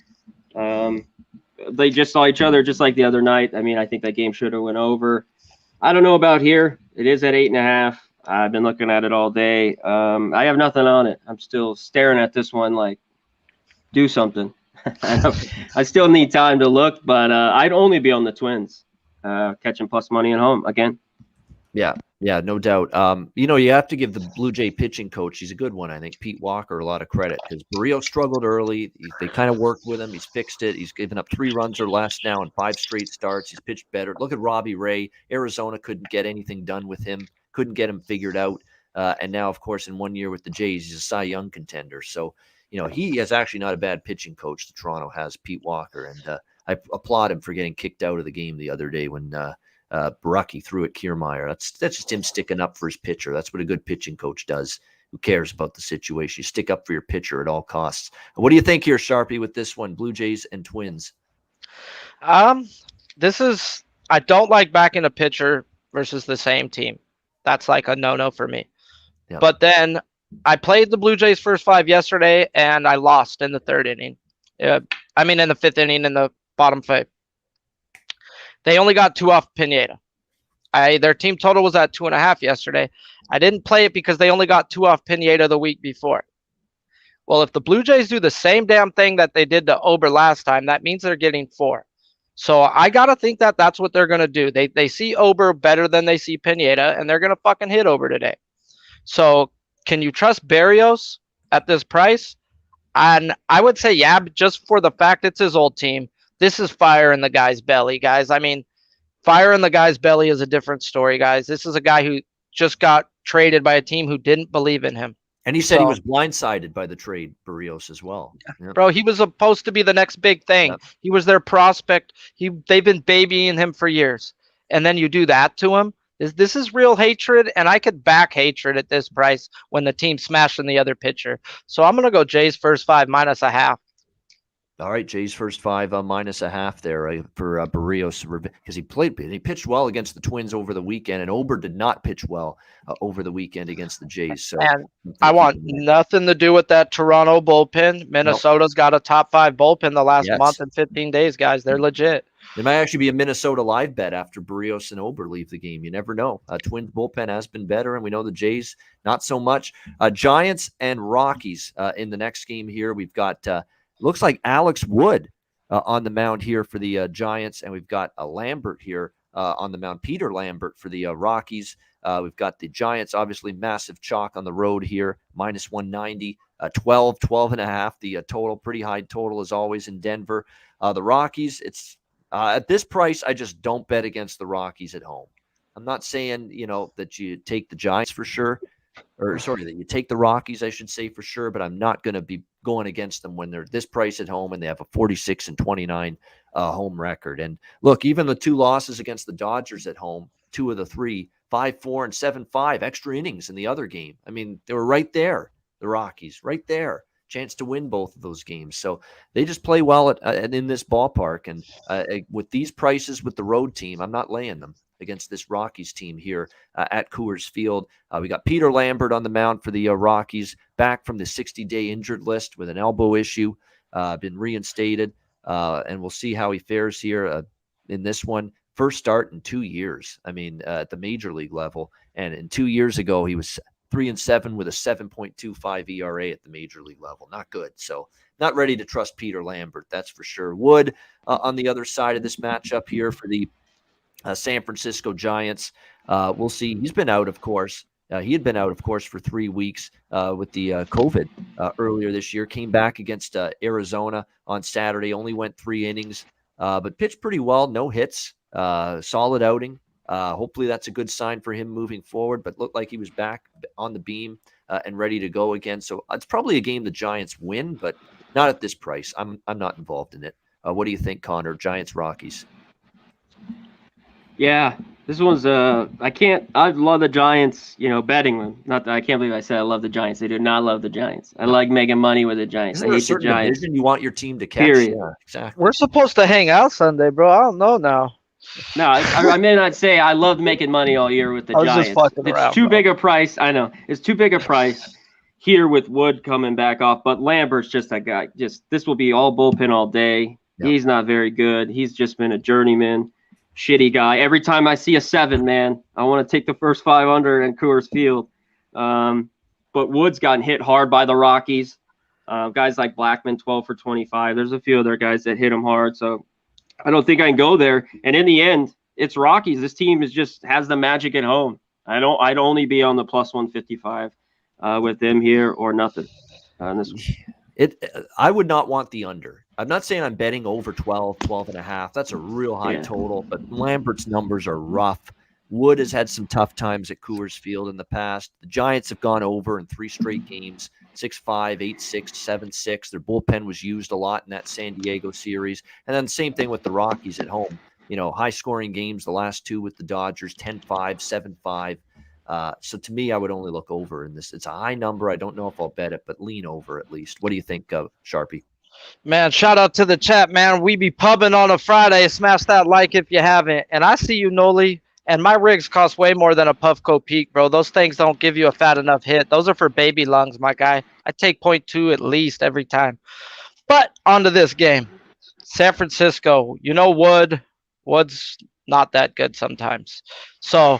They just saw each other just like the other night. I mean, I think that game should have went over. I don't know about here. It is at 8.5. I've been looking at it all day. I have nothing on it. I'm still staring at this one like, do something. I still need time to look, but I'd only be on the Twins, catching plus money at home again. Yeah, no doubt. You have to give the Blue Jay pitching coach, he's a good one, I think, Pete Walker, a lot of credit because Barrios struggled early. They kind of worked with him. He's fixed it. He's given up 3 runs or less now in 5 straight starts. He's pitched better. Look at Robbie Ray. Arizona couldn't get anything done with him, couldn't get him figured out. And now, of course, in 1 year with the Jays, he's a Cy Young contender. So, he is actually not a bad pitching coach that Toronto has, Pete Walker. And I applaud him for getting kicked out of the game the other day when Barucki threw at Kiermaier. That's just him sticking up for his pitcher. That's what a good pitching coach does. Who cares about the situation? You stick up for your pitcher at all costs. What do you think here, Sharpie, with this one, Blue Jays and Twins? I don't like backing a pitcher versus the same team. That's like a no-no for me. Yep. But then I played the Blue Jays first 5 yesterday, and I lost in the 3rd inning. In the 5th inning in the bottom 5. They only got 2 off Pineda. Their team total was at 2.5 yesterday. I didn't play it because they only got 2 off Pineda the week before. Well, if the Blue Jays do the same damn thing that they did to Ober last time, that means they're getting 4. So I got to think that that's what they're going to do. They see Ober better than they see Pineda, and they're going to fucking hit Ober today. So can you trust Barrios at this price? And I would say, yeah, just for the fact it's his old team. This is fire in the guy's belly, guys. I mean, fire in the guy's belly is a different story, guys. This is a guy who just got traded by a team who didn't believe in him. And he said he was blindsided by the trade, Barrios, as well. Yeah. Bro, he was supposed to be the next big thing. Yeah. He was their prospect. They've been babying him for years. And then you do that to him. This is real hatred, and I could back hatred at this price when the team's smashing the other pitcher. So I'm going to go Jays first 5 -0.5. All right, Jays first 5 -0.5 there for Barrios because he pitched well against the Twins over the weekend, and Ober did not pitch well over the weekend against the Jays. So and I want nothing to do with that Toronto bullpen. Minnesota's got a top 5 bullpen the last month and 15 days, guys. They're legit. It might actually be a Minnesota live bet after Barrios and Ober leave the game. You never know. Twins bullpen has been better, and we know the Jays not so much. Giants and Rockies in the next game here. We've got looks like Alex Wood on the mound here for the Giants, and we've got Lambert here on the mound. Peter Lambert for the Rockies. We've got the Giants, obviously massive chalk on the road here, minus 190, 12 and a half. The total, pretty high total as always in Denver. The Rockies, it's at this price, I just don't bet against the Rockies at home. I'm not saying, that you take the Giants for sure, that you take the Rockies, I should say for sure, but I'm not going to be going against them when they're this price at home and they have a 46-29 home record. And look, even the 2 losses against the Dodgers at home, 2 of the 3, 5-4 and 7-5, extra innings in the other game. I mean, they were right there, the Rockies, right there. Chance to win both of those games. So they just play well in this ballpark. And with these prices with the road team, I'm not laying them against this Rockies team here at Coors Field. We got Peter Lambert on the mound for the Rockies, back from the 60-day injured list with an elbow issue, been reinstated, and we'll see how he fares here in this one. First start in 2 years, at the major league level. And in 2 years ago, he was 3-7 with a 7.25 ERA at the major league level. Not good. So not ready to trust Peter Lambert, that's for sure. Wood on the other side of this matchup here for the San Francisco Giants. We'll see. He's been out, of course. He had been out, of course, for 3 weeks with the COVID earlier this year. Came back against Arizona on Saturday. Only went 3 innings, but pitched pretty well. No hits. Solid outing. Hopefully that's a good sign for him moving forward, but looked like he was back on the beam and ready to go again. So it's probably a game the Giants win, but not at this price. I'm not involved in it. What do you think, Connor? Giants, Rockies. Yeah, this one's I love the Giants, betting them. Not that I can't believe I said I love the Giants. I do not love the Giants. I like making money with the Giants. Isn't I there hate a certain the Giants. division you want your team to catch? Period. Yeah, exactly. We're supposed to hang out Sunday, bro. I don't know now. No, I may not say I love making money all year with the I was Giants. just fucking It's around, too bro. big a price. I know. It's too big a price here with Wood coming back off. But Lambert's just a guy. This will be all bullpen all day. Yep. He's not very good. He's just been a journeyman, shitty guy. Every time I see a 7, man, I want to take the first 5 under in Coors Field. But Wood's gotten hit hard by the Rockies. Guys like Blackman, 12 for 25. There's a few other guys that hit him hard. So I don't think I can go there. And in the end, it's Rockies. This team has the magic at home. I'd only be on the plus 155 with them here or nothing on this one. I would not want the under. I'm not saying I'm betting over 12 and a half. That's a real high total, but Lambert's numbers are rough. Wood has had some tough times at Coors Field in the past. The Giants have gone over in 3 straight games, 6-5, 8-6, 7-6. Their bullpen was used a lot in that San Diego series. And then the same thing with the Rockies at home. High-scoring games, the last 2 with the Dodgers, 10-5, 7-5. So to me, I would only look over in this. It's a high number. I don't know if I'll bet it, but lean over at least. What do you think, Sharpie? Man, shout out to the chat, man. We be pubbing on a Friday. Smash that like if you haven't. And I see you, Noli. And my rigs cost way more than a Puffco Peak, bro. Those things don't give you a fat enough hit. Those are for baby lungs, my guy. I take 0.2 at least every time. But on to this game. San Francisco, Wood's not that good sometimes. So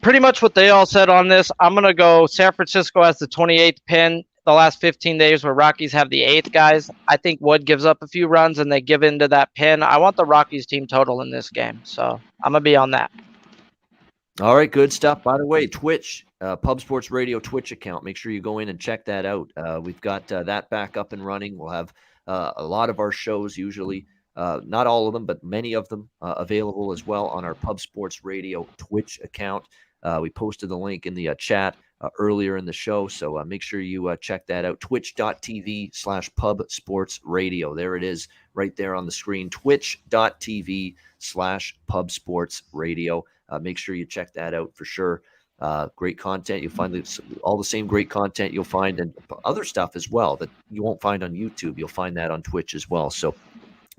pretty much what they all said on this, I'm going to go San Francisco has the 28th pin the last 15 days where Rockies have the 8th, guys. I think Wood gives up a few runs and they give into that pin. I want the Rockies team total in this game. So I'm going to be on that. All right, good stuff. By the way, Twitch, Pub Sports Radio Twitch account. Make sure you go in and check that out. We've got that back up and running. We'll have a lot of our shows usually. Not all of them, but many of them available as well on our Pub Sports Radio Twitch account. We posted the link in the chat earlier in the show, so make sure you check that out. Twitch.tv/Pub Sports Radio. There it is right there on the screen. Twitch.tv/Pub Sports Radio. Make sure you check that out for sure. Great content. You'll find all the same great content you'll find and other stuff as well that you won't find on YouTube. You'll find that on Twitch as well. So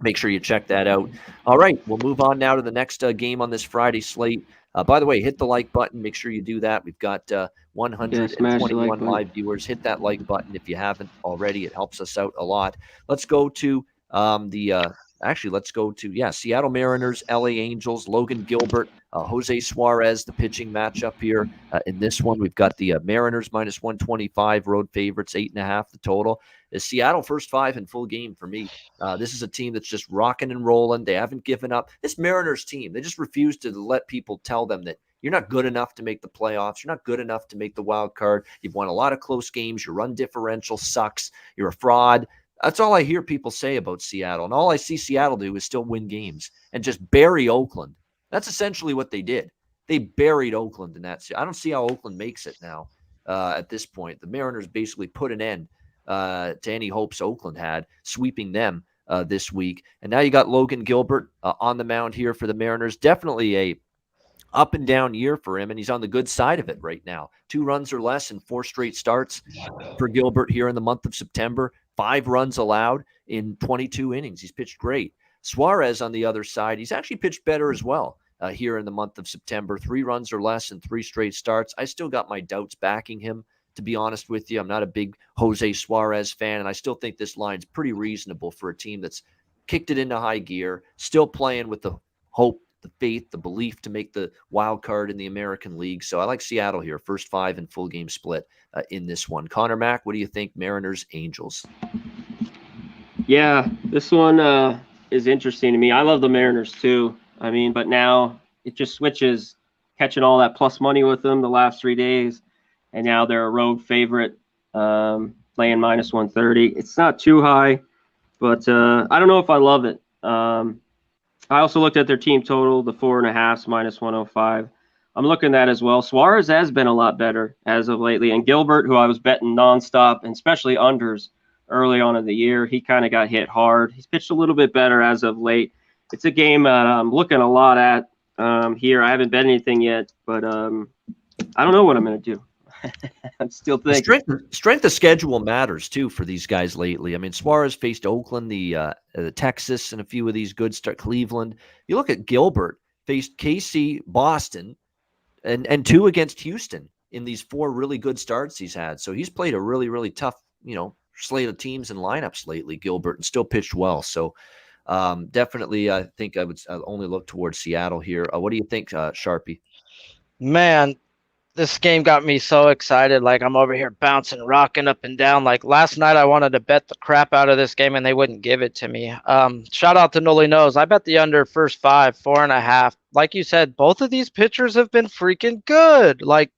make sure you check that out. All right, we'll move on now to the next game on this Friday slate. By the way, hit the like button. Make sure you do that. We've got 121 live viewers. Hit that like button if you haven't already. It helps us out a lot. Let's go to the Actually, let's go to, Seattle Mariners, LA Angels, Logan Gilbert, Jose Suarez, the pitching matchup here. In this one, we've got the Mariners minus 125, road favorites, 8.5 the total. Is Seattle first 5 in full game for me. This is a team that's just rocking and rolling. They haven't given up. This Mariners team, they just refuse to let people tell them that you're not good enough to make the playoffs. You're not good enough to make the wild card. You've won a lot of close games. Your run differential sucks. You're a fraud. That's all I hear people say about Seattle. And all I see Seattle do is still win games and just bury Oakland. That's essentially what they did. They buried Oakland in that. I don't see how Oakland makes it now at this point. The Mariners basically put an end to any hopes Oakland had, sweeping them this week. And now you got Logan Gilbert on the mound here for the Mariners. Definitely a up and down year for him, and he's on the good side of it right now. 2 runs or less in 4 straight starts for Gilbert here in the month of September. 5 runs allowed in 22 innings. He's pitched great. Suarez on the other side, he's actually pitched better as well here in the month of September. 3 runs or less in 3 straight starts. I still got my doubts backing him, to be honest with you. I'm not a big Jose Suarez fan, and I still think this line's pretty reasonable for a team that's kicked it into high gear, still playing with the hope, the faith, the belief to make the wild card in the American League. So I like Seattle here, first 5 in full game split in this one. Conor Mac, what do you think? Mariners, Angels. Yeah, this one is interesting to me. I love the Mariners too. I mean, but now it just switches, catching all that plus money with them the last 3 days, and now they're a road favorite, playing minus 130. It's not too high, but I don't know if I love it. I also looked at their team total, the 4.5 minus 105. I'm looking at that as well. Suarez has been a lot better as of lately. And Gilbert, who I was betting nonstop, and especially unders early on in the year, he kind of got hit hard. He's pitched a little bit better as of late. It's a game that I'm looking a lot at here. I haven't bet anything yet, but I don't know what I'm going to do. I'm still thinking. Strength of schedule matters too for these guys lately. I mean, Suarez faced Oakland, the Texas, and a few of these good start. Cleveland. You look at Gilbert, faced KC, Boston, and 2 against Houston in these 4 really good starts he's had. So he's played a really, really tough, slate of teams and lineups lately, Gilbert, and still pitched well. So definitely, I think I would only look towards Seattle here. What do you think, Sharpie? Man, this game got me so excited. Like, I'm over here bouncing, rocking up and down. Like, last night I wanted to bet the crap out of this game and they wouldn't give it to me. Shout out to Noli Knows. I bet the under first 5, 4.5. Like you said, both of these pitchers have been freaking good. Like,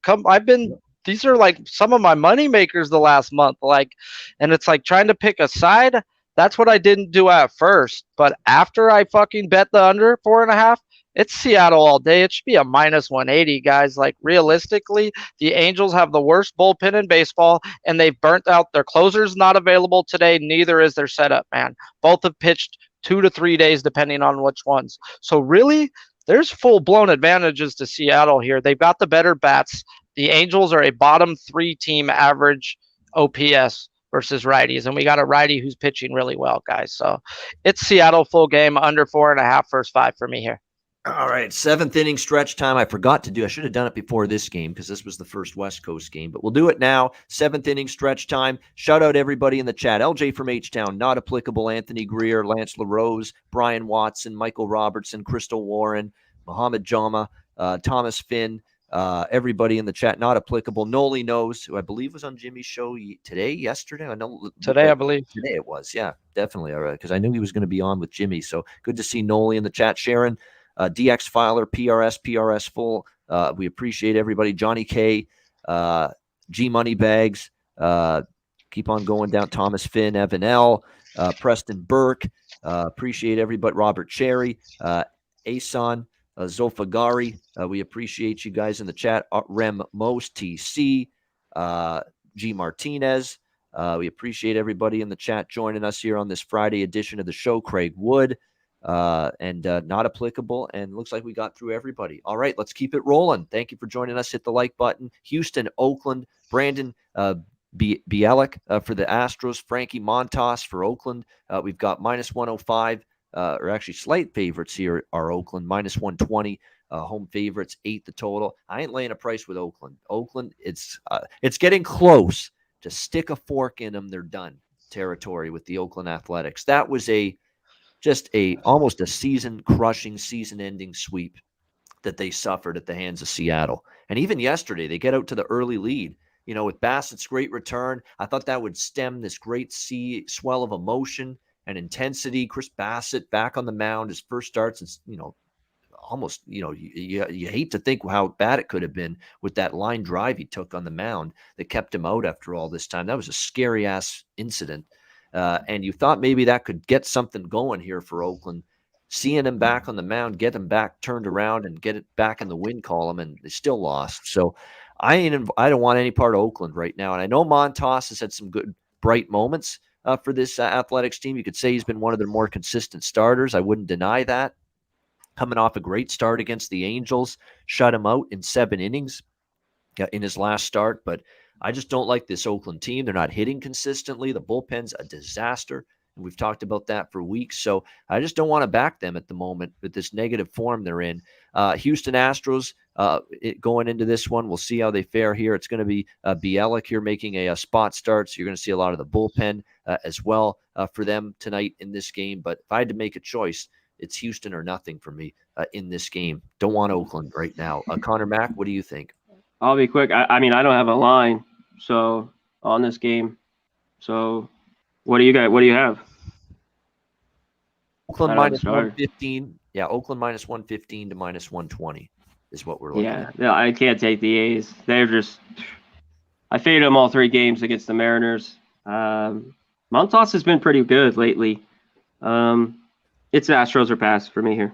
these are like some of my money makers the last month. Like, and it's like trying to pick a side. That's what I didn't do at first. But after I fucking bet the under 4.5, it's Seattle all day. It should be a minus 180, guys. Like, realistically, the Angels have the worst bullpen in baseball, and they've burnt out. Their closer's not available today. Neither is their setup, man. Both have pitched 2 to 3 days, depending on which ones. So, really, there's full-blown advantages to Seattle here. They've got the better bats. The Angels are a bottom 3 team average OPS versus righties, and we got a righty who's pitching really well, guys. So, it's Seattle full game, under 4.5, first 5 for me here. All right, 7th inning stretch time. I should have done it before this game because this was the first West Coast game, but we'll do it now. 7th inning stretch time. Shout out everybody in the chat. LJ from H-Town, not applicable. Anthony Greer, Lance LaRose, Brian Watson, Michael Robertson, Crystal Warren, Muhammad Jama, Thomas Finn, everybody in the chat, not applicable. Noli Knows, who I believe was on Jimmy's show yesterday. I know today, I believe. Today it was, yeah, definitely. All right, because I knew he was going to be on with Jimmy. So good to see Noli in the chat. Sharon, DX Filer, PRS Full. We appreciate everybody. Johnny K, G Money Bags. Keep on going down. Thomas Finn, Evan L, Preston Burke. Appreciate everybody. Robert Cherry, Asan, Zofagari. We appreciate you guys in the chat. Rem Most, TC, G Martinez. We appreciate everybody in the chat joining us here on this Friday edition of the show. Craig Wood. And not applicable, and looks like we got through everybody. All right, let's keep it rolling. Thank you for joining us. Hit the like button. Houston, Oakland, Brandon Bielik for the Astros, Frankie Montas for Oakland. We've got minus 105, or actually slight favorites here are Oakland, minus 120, home favorites, 8 the total. I ain't laying a price with Oakland. Oakland, it's getting close to stick a fork in them. They're done territory with the Oakland Athletics. That was a just almost a season-crushing, season-ending sweep that they suffered at the hands of Seattle. And even yesterday, they get out to the early lead. With Bassett's great return, I thought that would stem this great swell of emotion and intensity. Chris Bassett back on the mound, his first start since, almost, you hate to think how bad it could have been with that line drive he took on the mound that kept him out after all this time. That was a scary-ass incident. And you thought maybe that could get something going here for Oakland. Seeing him back on the mound, get him back turned around and get it back in the win column, and they still lost. So I don't want any part of Oakland right now. And I know Montas has had some good, bright moments for this Athletics team. You could say he's been one of their more consistent starters. I wouldn't deny that. Coming off a great start against the Angels, shut him out in 7 innings in his last start. But I just don't like this Oakland team. They're not hitting consistently. The bullpen's a disaster. And we've talked about that for weeks. So I just don't want to back them at the moment with this negative form they're in. Houston Astros going into this one. We'll see how they fare here. It's going to be Bielik here making a spot start. So you're going to see a lot of the bullpen as well for them tonight in this game. But if I had to make a choice, it's Houston or nothing for me in this game. Don't want Oakland right now. Conor Mac, what do you think? I'll be quick. I mean, I don't have a line on this game. So what do you got? What do you have? Oakland minus 115. Yeah, Oakland minus 115 to minus 120 is what we're looking at. Yeah, I can't take the A's. They're just – I faded them all 3 games against the Mariners. Montas has been pretty good lately. It's Astros or pass for me here.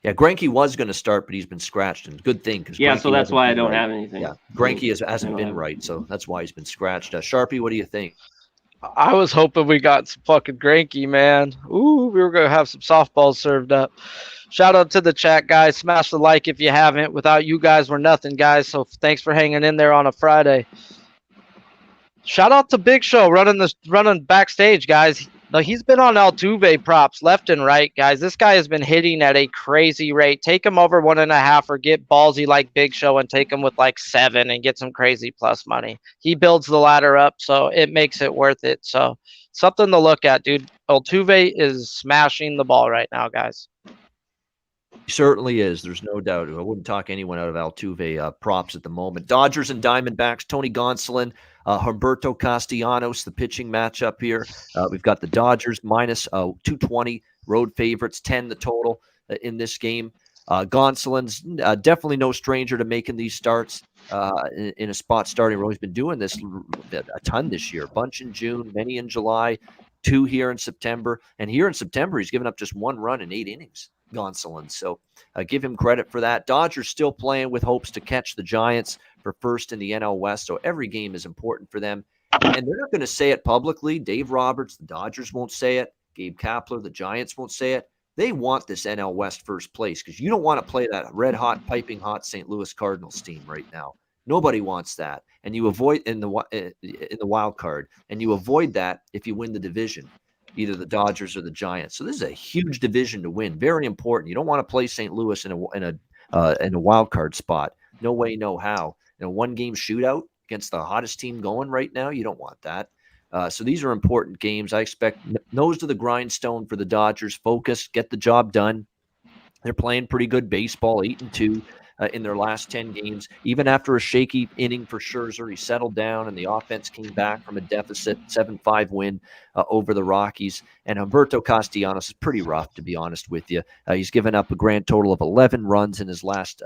Yeah, Greinke was going to start, but he's been scratched, and good thing. So that's why I don't have anything. Yeah, Greinke hasn't been right, so that's why he's been scratched. Sharpie, what do you think? I was hoping we got some fucking Greinke, man. Ooh, we were going to have some softballs served up. Shout out to the chat, guys. Smash the like if you haven't. Without you guys, we're nothing, guys. So thanks for hanging in there on a Friday. Shout out to Big Show running backstage, guys. He's been on Altuve props left and right, guys. This guy has been hitting at a crazy rate. Take him over 1.5 or get ballsy like Big Show and take him with like 7 and get some crazy plus money. He builds the ladder up, so it makes it worth it. So something to look at, dude. Altuve is smashing the ball right now, guys. He certainly is. There's no doubt. I wouldn't talk anyone out of Altuve props at the moment. Dodgers and Diamondbacks, Tony Gonsolin, Humberto Castellanos, the pitching matchup here. We've got the Dodgers minus 220, road favorites, 10 the total in this game. Gonsolin's definitely no stranger to making these starts in a spot starting role. He's been doing this a ton this year. A bunch in June, many in July, 2 here in September. And here in September, he's given up just 1 run in 8 innings. Gonsolin. So give him credit for that. Dodgers still playing with hopes to catch the Giants for first in the NL West. So every game is important for them. And they're not going to say it publicly. Dave Roberts, the Dodgers won't say it. Gabe Kapler, the Giants won't say it. They want this NL West first place because you don't want to play that red hot, piping hot St. Louis Cardinals team right now. Nobody wants that. And you avoid in the wild card. And you avoid that if you win the division, either the Dodgers or the Giants. So this is a huge division to win. Very important. You don't want to play St. Louis in a wild card spot. No way, no how. In a 1-game shootout against the hottest team going right now, you don't want that. So these are important games. I expect nose to the grindstone for the Dodgers. Focus, get the job done. They're playing pretty good baseball, 8-2 in their last 10 games. Even after a shaky inning for Scherzer, he settled down and the offense came back from a deficit, 7-5 win over the Rockies. And Humberto Castellanos is pretty rough, to be honest with you. He's given up a grand total of 11 runs in his last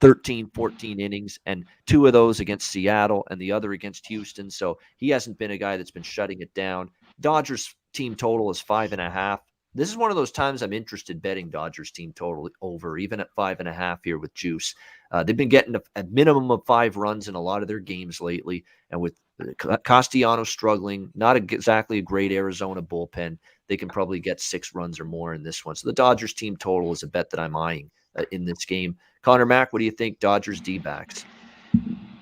13, 14 innings, and 2 of those against Seattle and the other against Houston. So he hasn't been a guy that's been shutting it down. Dodgers team total is 5.5. This is one of those times I'm interested betting Dodgers team total over, even at 5.5 here with juice. They've been getting a minimum of 5 runs in a lot of their games lately. And with Castellanos struggling, not exactly a great Arizona bullpen, they can probably get 6 runs or more in this one. So the Dodgers team total is a bet that I'm eyeing in this game. Conor Mac, what do you think? Dodgers D-backs.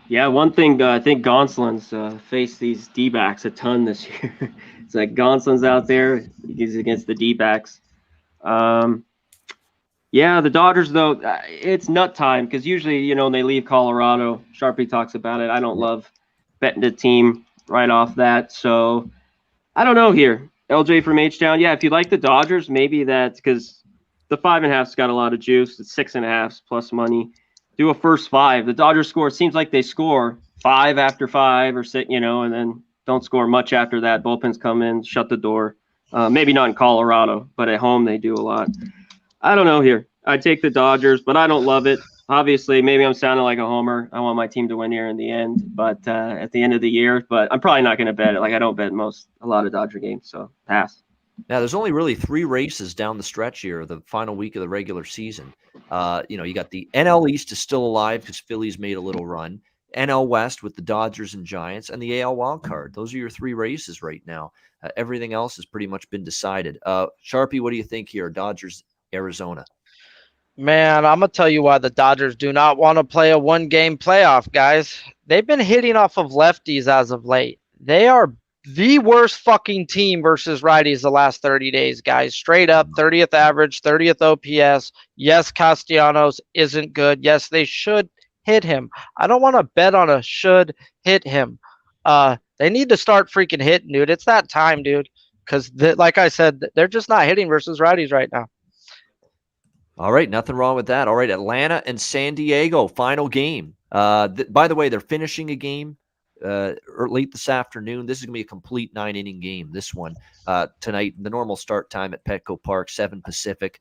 Yeah, one thing, I think Gonsolin's faced these D-backs a ton this year. It's like Gonsolin's out there. He's against the D-backs. Yeah, the Dodgers, though, it's nut time because usually, when they leave Colorado, Sharpie talks about it. I don't love betting the team right off that. So I don't know here. LJ from H-Town. Yeah, if you like the Dodgers, maybe that's because the 5.5's got a lot of juice. The 6.5's plus money. Do a first 5. The Dodgers score. It seems like they score 5 after 5 or 6, and then don't score much after that. Bullpens come in, shut the door. Maybe not in Colorado, but at home they do a lot. I don't know here. I take the Dodgers, but I don't love it. Obviously, maybe I'm sounding like a homer. I want my team to win here in the end, but at the end of the year. But I'm probably not going to bet it. Like I don't bet a lot of Dodger games, so pass. Now, there's only really 3 races down the stretch here, the final week of the regular season. You got the NL East is still alive because Phillies made a little run. NL West with the Dodgers and Giants, and the AL wild card. Those are your 3 races right now. Everything else has pretty much been decided. Sharpie, what do you think here? Dodgers, Arizona. Man, I'm going to tell you why the Dodgers do not want to play a one-game playoff, guys. They've been hitting off of lefties as of late. They are the worst fucking team versus righties the last 30 days, guys. Straight up, 30th average, 30th OPS. Yes, Castellanos isn't good. Yes, they should hit him. I don't want to bet on a should hit him. They need to start freaking hitting, dude. It's that time, dude. Because, like I said, they're just not hitting versus righties right now. All right, nothing wrong with that. All right, Atlanta and San Diego, final game. By the way, they're finishing a game late this afternoon. This is going to be a complete 9-inning game, this one, tonight. The normal start time at Petco Park, 7 Pacific.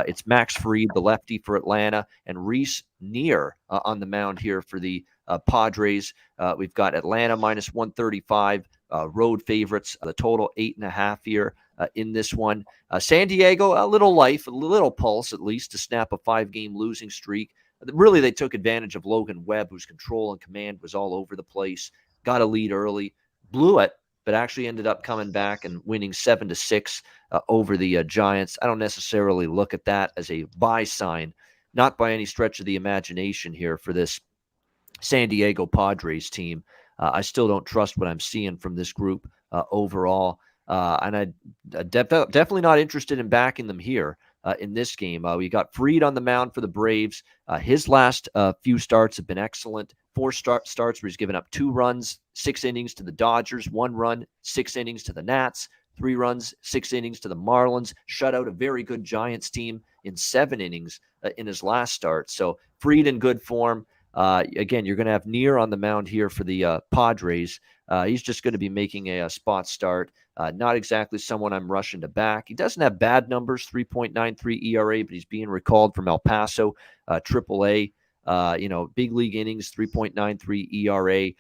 It's Max Fried, the lefty for Atlanta, and Reese Neer on the mound here for the Padres. We've got Atlanta minus 135, road favorites, the total 8.5 here in this one. San Diego, a little life, a little pulse at least to snap a 5-game losing streak. Really, they took advantage of Logan Webb, whose control and command was all over the place. Got a lead early, blew it, but actually ended up coming back and winning 7-6 over the Giants. I don't necessarily look at that as a buy sign, not by any stretch of the imagination here for this San Diego Padres team. I still don't trust what I'm seeing from this group overall. And I'm definitely not interested in backing them here in this game. We got Fried on the mound for the Braves. His last few starts have been excellent. 4 starts where he's given up 2 runs, 6 innings to the Dodgers, 1 run, 6 innings to the Nats, 3 runs, 6 innings to the Marlins. Shut out a very good Giants team in 7 innings in his last start. So Fried in good form. Again, you're going to have Neer on the mound here for the Padres. He's just going to be making a spot start. Not exactly someone I'm rushing to back. He doesn't have bad numbers, 3.93 ERA, but he's being recalled from El Paso, AAA. Big league innings, 3.93 ERA.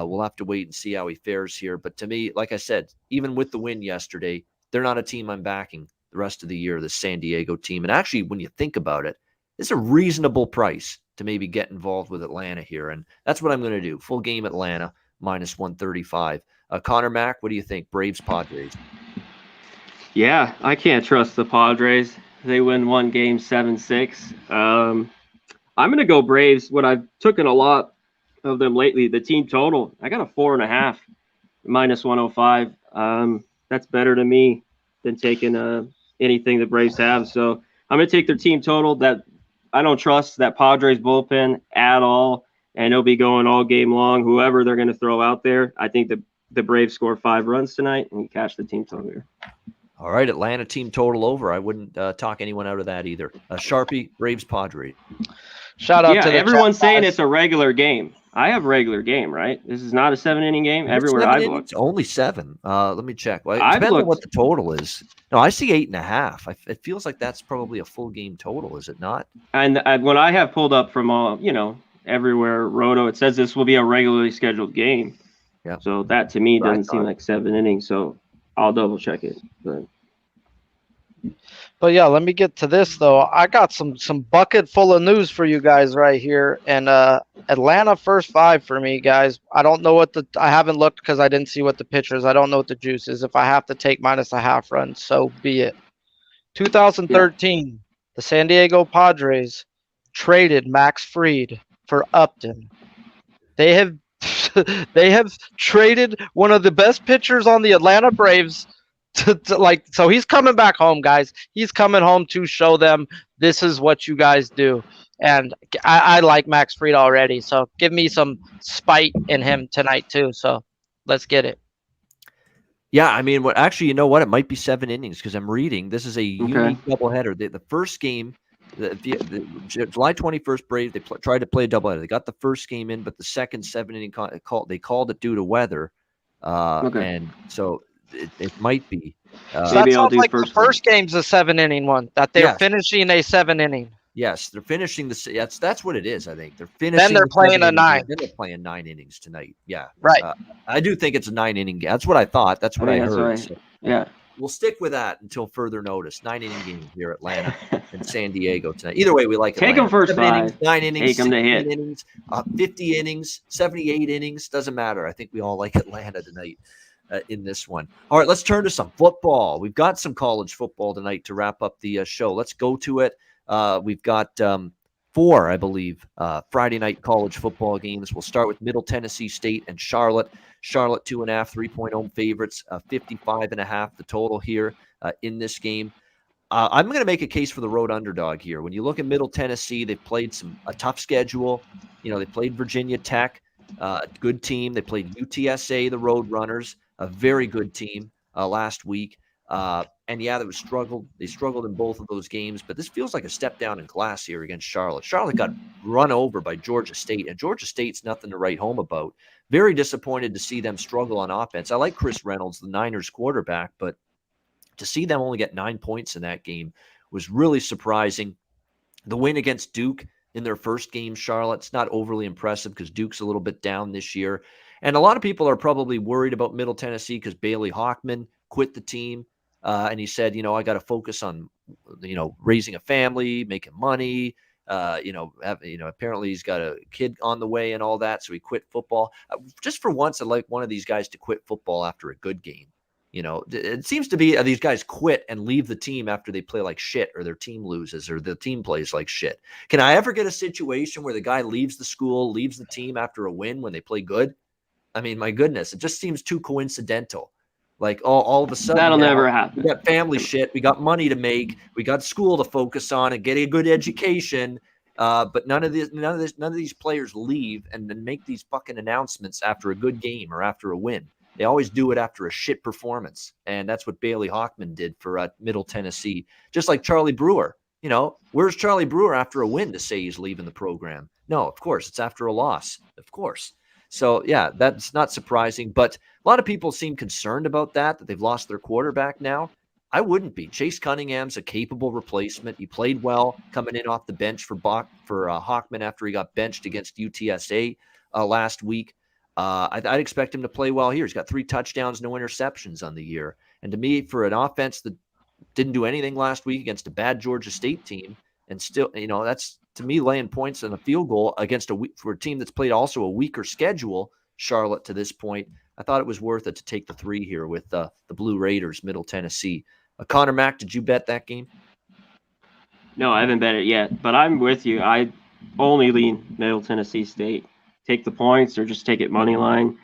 We'll have to wait and see how he fares here. But to me, like I said, even with the win yesterday, they're not a team I'm backing the rest of the year, the San Diego team. And actually, when you think about it, it's a reasonable price to maybe get involved with Atlanta here. And that's what I'm going to do. Full game Atlanta, minus 135. Conor Mac, what do you think? Braves, Padres? Yeah, I can't trust the Padres. They win one game 7-6. I'm going to go Braves. What I've taken a lot of them lately, the team total, I got a 4.5, minus 105. That's better to me than taking anything the Braves have. So I'm going to take their team total. That I don't trust that Padres bullpen at all, and they'll be going all game long. Whoever they're going to throw out there, I think the Braves score 5 runs tonight and cash the team total here. All right, Atlanta team total over. I wouldn't talk anyone out of that either. Sharpie, Braves, Padres. Shout out to everyone's saying it's a regular game. I have regular game, right? This is not a 7-inning game. Everywhere I've looked, only 7. Let me check. Well, it depends on what the total is. No, I see 8.5. It feels like that's probably a full game total, is it not? And when I have pulled up from all, everywhere, Roto, it says this will be a regularly scheduled game. Yeah. So that to me doesn't seem like 7 innings. So I'll double check it. But yeah, let me get to this though. I got some bucket full of news for you guys right here, and Atlanta first 5 for me, guys. I don't know I haven't looked because I didn't see what the pitchers. I don't know what the juice is. If I have to take minus a half run, so be it. 2013, the San Diego Padres traded Max Fried for Upton. They have traded one of the best pitchers on the Atlanta Braves. So he's coming back home, guys. He's coming home to show them this is what you guys do. And I like Max Fried already, so give me some spite in him tonight too. So let's get it. Yeah, I mean, what actually, you know what? It might be 7 innings because I'm reading this is a unique doubleheader. The first game, July 21st Braves, they tried to play a doubleheader. They got the first game in, but the second 7 inning they called it due to weather, and so it might be. So Maybe that I'll sounds do like the first first game's a 7 inning one. That they're Yes. finishing a 7 inning. Yes, they're finishing that's what it is. I think they're Then finishing. they're playing a 9. Then they're playing 9 innings tonight. Yeah, Right. I do think it's a 9 inning game. That's what I thought. That's what I that's heard. right. So Yeah. we'll stick with that until further notice. 9 inning game here, Atlanta and San Diego tonight. Either way, we like Take Atlanta. them first 7 innings, 5. 9 innings, Take 'em to 16 hit. innings, 50 innings, 78 innings. Doesn't matter. I think we all like Atlanta tonight. In this one. All right, let's turn to some football. We've got some college football tonight to wrap up the show. Let's go to it. We've got 4, I believe, Friday night college football games. We'll start with Middle Tennessee State and Charlotte. Charlotte 2.5, 3-point home favorites, 55.5 the total here in this game. I'm going to make a case for the road underdog here. When you look at Middle Tennessee, they've played a tough schedule. You know, they played Virginia Tech, good team. They played UTSA, the Road Runners, a very good team last week. And yeah, they struggled in both of those games, but this feels like a step down in class here against Charlotte. Charlotte got run over by Georgia State, and Georgia State's nothing to write home about. Very disappointed to see them struggle on offense. I like Chris Reynolds, the Niners quarterback, but to see them only get 9 points in that game was really surprising. The win against Duke in their first game, Charlotte's not overly impressive because Duke's a little bit down this year. And a lot of people are probably worried about Middle Tennessee because Bailey Hawkman quit the team. And he said, I got to focus on, raising a family, making money. Apparently he's got a kid on the way and all that. So he quit football. Just for once, I'd like one of these guys to quit football after a good game. It seems to be these guys quit and leave the team after they play like shit or their team loses or the team plays like shit. Can I ever get a situation where the guy leaves the school, leaves the team after a win when they play good? I mean, my goodness, it just seems too coincidental. Like all of a sudden, that'll never happen. We got family shit. We got money to make. We got school to focus on and get a good education. But none of these players leave and then make these fucking announcements after a good game or after a win. They always do it after a shit performance. And that's what Bailey Hawkman did for Middle Tennessee. Just like Charlie Brewer. Where's Charlie Brewer after a win to say he's leaving the program? No, of course. It's after a loss. Of course. So, yeah, that's not surprising. But a lot of people seem concerned about that they've lost their quarterback now. I wouldn't be. Chase Cunningham's a capable replacement. He played well coming in off the bench for Hawkman after he got benched against UTSA last week. I'd expect him to play well here. He's got 3 touchdowns, no interceptions on the year. And to me, for an offense that didn't do anything last week against a bad Georgia State team, and still, that's to me laying points and a field goal against for a team that's played also a weaker schedule, Charlotte, to this point. I thought it was worth it to take the 3 here with the Blue Raiders, Middle Tennessee. Conor Mac, did you bet that game? No, I haven't bet it yet, but I'm with you. I only lean Middle Tennessee State. Take the points or just take it money line.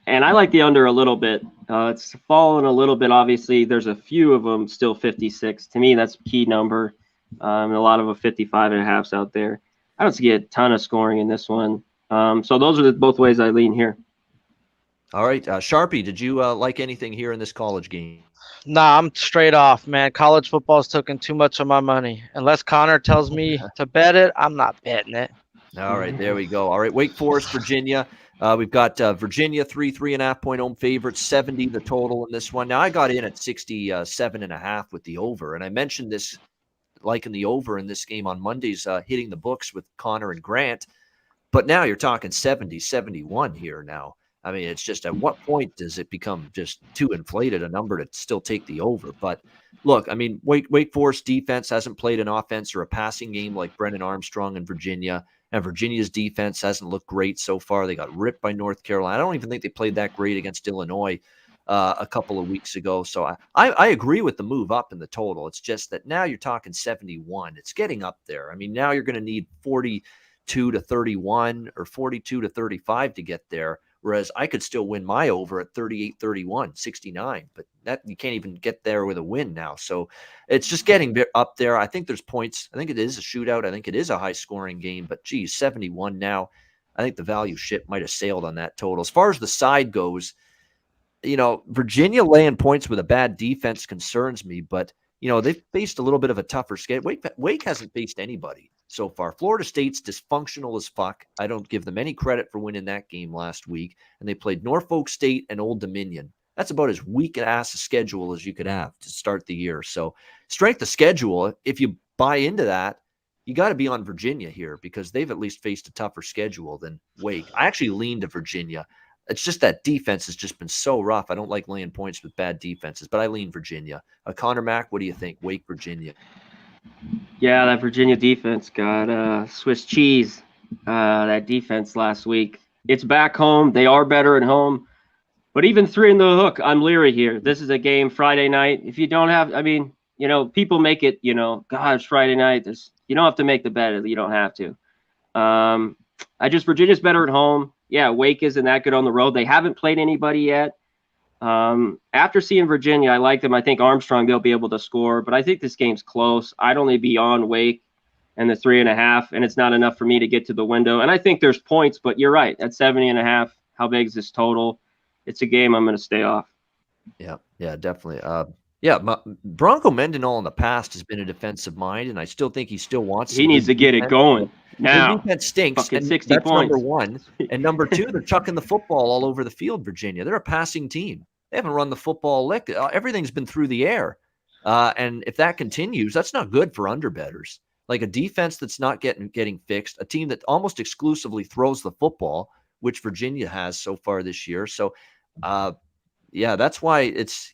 And I like the under a little bit. It's fallen a little bit, obviously. There's a few of them still 56. To me, that's a key number. A lot of 55.5s out there. I don't see a ton of scoring in this one. So those are both ways I lean here. All right. Sharpie, did you like anything here in this college game? Nah, I'm straight off, man. College football's taking too much of my money. Unless Connor tells me to bet it, I'm not betting it. All right, there we go. All right, Wake Forest, Virginia. We've got Virginia 3.5 point home favorites, 70 the total in this one. Now I got in at 67.5 with the over, and I mentioned this liking the over in this game on Mondays, hitting the books with Connor and Grant. But now you're talking 70, 71 here now. I mean, it's just at what point does it become just too inflated a number to still take the over? But look, I mean, Wake Forest defense hasn't played an offense or a passing game like Brennan Armstrong in Virginia. And Virginia's defense hasn't looked great so far. They got ripped by North Carolina. I don't even think they played that great against Illinois a couple of weeks ago. So I agree with the move up in the total. It's just that now you're talking 71. It's getting up there. I mean, now you're going to need 42 to 31 or 42 to 35 to get there. Whereas I could still win my over at 38-31, 69, but that you can't even get there with a win now. So it's just getting up there. I think there's points. I think it is a shootout. I think it is a high scoring game, but geez, 71 now. I think the value ship might have sailed on that total. As far as the side goes, Virginia laying points with a bad defense concerns me, but they've faced a little bit of a tougher schedule. Wake hasn't faced anybody so far. Florida State's dysfunctional as fuck. I don't give them any credit for winning that game last week. And they played Norfolk State and Old Dominion. That's about as weak ass a schedule as you could have to start the year. So strength of schedule, if you buy into that, you got to be on Virginia here because they've at least faced a tougher schedule than Wake. I actually lean to Virginia. It's just that defense has just been so rough. I don't like laying points with bad defenses, but I lean Virginia. Conor Mac, what do you think? Wake, Virginia. Yeah, that Virginia defense got Swiss cheese. That defense last week. It's back home. They are better at home. But even 3 in the hook, I'm leery here. This is a game Friday night. If you don't have, people make it, God, it's Friday night. You don't have to make the bet. You don't have to. Virginia's better at home. Yeah, Wake isn't that good on the road. They haven't played anybody yet. After seeing Virginia, I like them. I think Armstrong, they'll be able to score. But I think this game's close. I'd only be on Wake and the 3.5, and it's not enough for me to get to the window. And I think there's points, but you're right. At 70.5, how big is this total? It's a game I'm going to stay off. Yeah, definitely. Bronco Mendenhall in the past has been a defensive mind, and I still think he still wants. He needs to get it going now. His defense stinks, Fucking and 60 that's points. number one. And number two, they're chucking the football all over the field. Virginia, they're a passing team. They haven't run the football lick. Everything's been through the air, and if that continues, that's not good for underbettors. Like a defense that's not getting fixed, a team that almost exclusively throws the football, which Virginia has so far this year. So. That's why it's,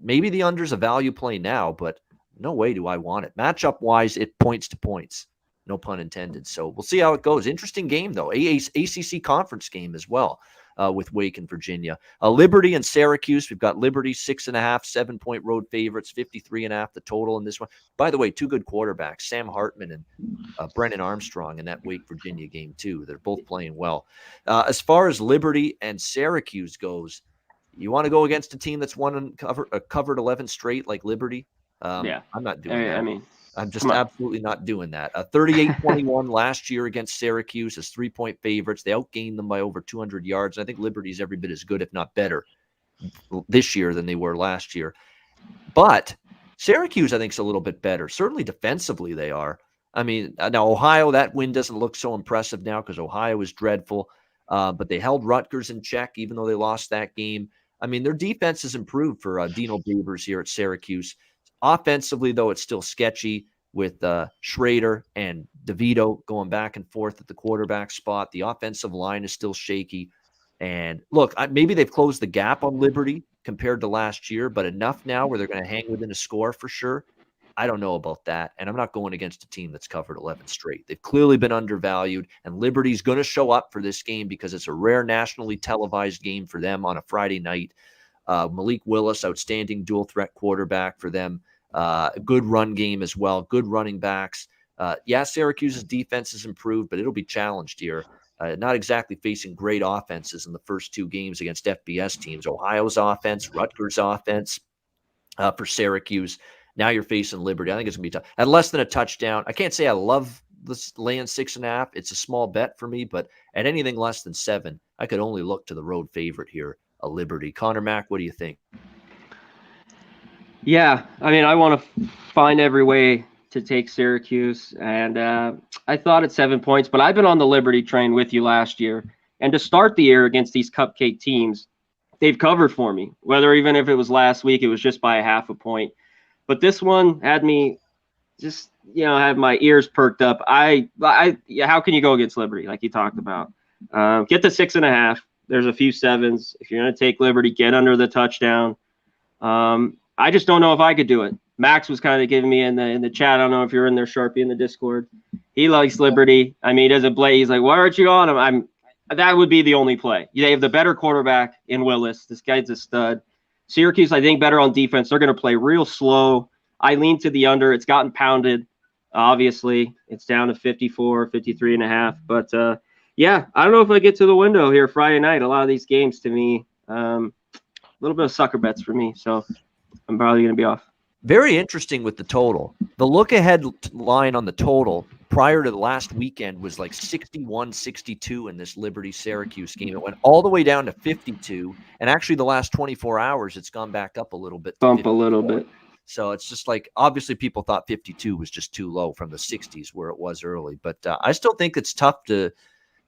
maybe the under's a value play now, but no way do I want it. Matchup wise, it points to points, no pun intended. So we'll see how it goes. Interesting game though. ACC conference game as well with Wake and Virginia. Liberty and Syracuse. We've got Liberty 6.5, 7-point road favorites, 53.5 the total in this one. By the way, 2 good quarterbacks, Sam Hartman and Brennan Armstrong in that Wake Virginia game too. They're both playing well. As far as Liberty and Syracuse goes, you want to go against a team that's won and covered 11 straight like Liberty? I'm not doing that. I'm just absolutely not doing that. 38-21 last year against Syracuse as 3-point favorites. They outgained them by over 200 yards. I think Liberty's every bit as good, if not better, this year than they were last year. But Syracuse, I think, is a little bit better. Certainly defensively they are. Now Ohio, that win doesn't look so impressive now because Ohio is dreadful. But they held Rutgers in check, even though they lost that game. Their defense has improved for Dino Babers here at Syracuse. Offensively, though, it's still sketchy with Schrader and DeVito going back and forth at the quarterback spot. The offensive line is still shaky. And look, maybe they've closed the gap on Liberty compared to last year, but enough now where they're going to hang within a score for sure. I don't know about that, and I'm not going against a team that's covered 11 straight. They've clearly been undervalued, and Liberty's going to show up for this game because it's a rare nationally televised game for them on a Friday night. Malik Willis, outstanding dual-threat quarterback for them. A good run game as well, good running backs. Syracuse's defense has improved, but it'll be challenged here. Not exactly facing great offenses in the first 2 games against FBS teams. Ohio's offense, Rutgers' offense for Syracuse. Now you're facing Liberty. I think it's going to be tough. At less than a touchdown, I can't say I love this laying 6.5. It's a small bet for me, but at anything less than 7, I could only look to the road favorite here, a Liberty. Conor Mac, what do you think? Yeah, I want to find every way to take Syracuse, and I thought at 7 points, but I've been on the Liberty train with you last year, and to start the year against these cupcake teams, they've covered for me, whether even if it was last week, it was just by a 0.5 point. But this one had me just, had my ears perked up. How can you go against Liberty, like you talked about? Get the 6.5. There's a few 7s. If you're going to take Liberty, get under the touchdown. I just don't know if I could do it. Max was kind of giving me in the chat. I don't know if you're in there, Sharpie, in the Discord. He likes Liberty. He doesn't play. He's like, why aren't you on him? That would be the only play. They have the better quarterback in Willis. This guy's a stud. Syracuse, I think, better on defense. They're going to play real slow. I lean to the under. It's gotten pounded. Obviously, it's down to 54, 53.5. But, I don't know if I get to the window here Friday night. A lot of these games, to me, a little bit of sucker bets for me. So I'm probably going to be off. Very interesting with the total. The look-ahead line on the total prior to the last weekend was like 61-62 in this Liberty-Syracuse game. It went all the way down to 52, and actually the last 24 hours, it's gone back up a little bit. Bump a little bit. So it's just like, obviously people thought 52 was just too low from the 60s where it was early. But I still think it's tough to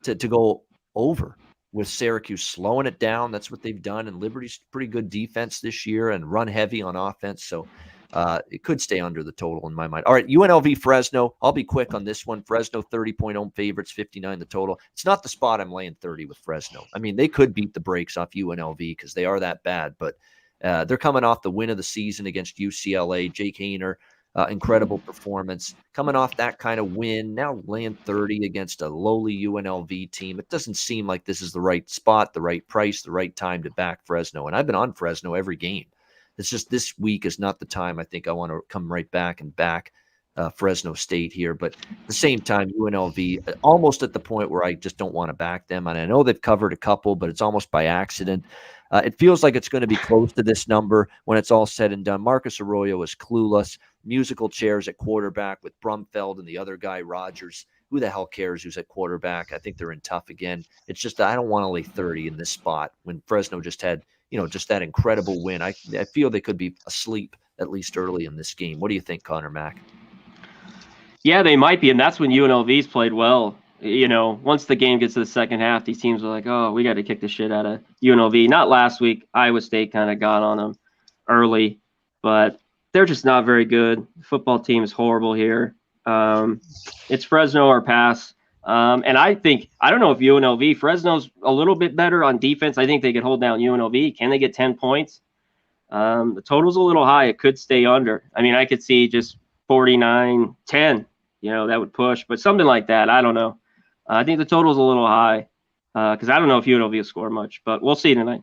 go over with Syracuse slowing it down. That's what they've done. And Liberty's pretty good defense this year and run heavy on offense. So it could stay under the total in my mind. All right, UNLV Fresno. I'll be quick on this one. Fresno 30-point home favorites, 59 the total. It's not the spot I'm laying 30 with Fresno. I mean, they could beat the brakes off UNLV because they are that bad, but they're coming off the win of the season against UCLA. Jake Hayner, incredible performance. Coming off that kind of win, now laying 30 against a lowly UNLV team. It doesn't seem like this is the right spot, the right price, the right time to back Fresno. And I've been on Fresno every game. It's just this week is not the time. I think I want to come right back and back Fresno State here. But at the same time, UNLV, almost at the point where I just don't want to back them. And I know they've covered a couple, but it's almost by accident. It feels like it's going to be close to this number when it's all said and done. Marcus Arroyo is clueless. Musical chairs at quarterback with Brumfeld and the other guy, Rogers. Who the hell cares who's at quarterback? I think they're in tough again. It's just I don't want to lay 30 in this spot when Fresno just had – just that incredible win. I feel they could be asleep at least early in this game. What do you think, Conor Mac? Yeah, they might be, and that's when UNLV's played well. Once the game gets to the second half, these teams are like, oh, we got to kick the shit out of UNLV. Not last week. Iowa State kind of got on them early, but they're just not very good. The football team is horrible here. It's Fresno or pass. And I don't know if UNLV, Fresno's a little bit better on defense. I think they could hold down UNLV. Can they get 10 points? The total's a little high. It could stay under. I mean, I could see just 49-10, that would push, but something like that. I don't know. I think the total's a little high because I don't know if UNLV will score much, but we'll see tonight.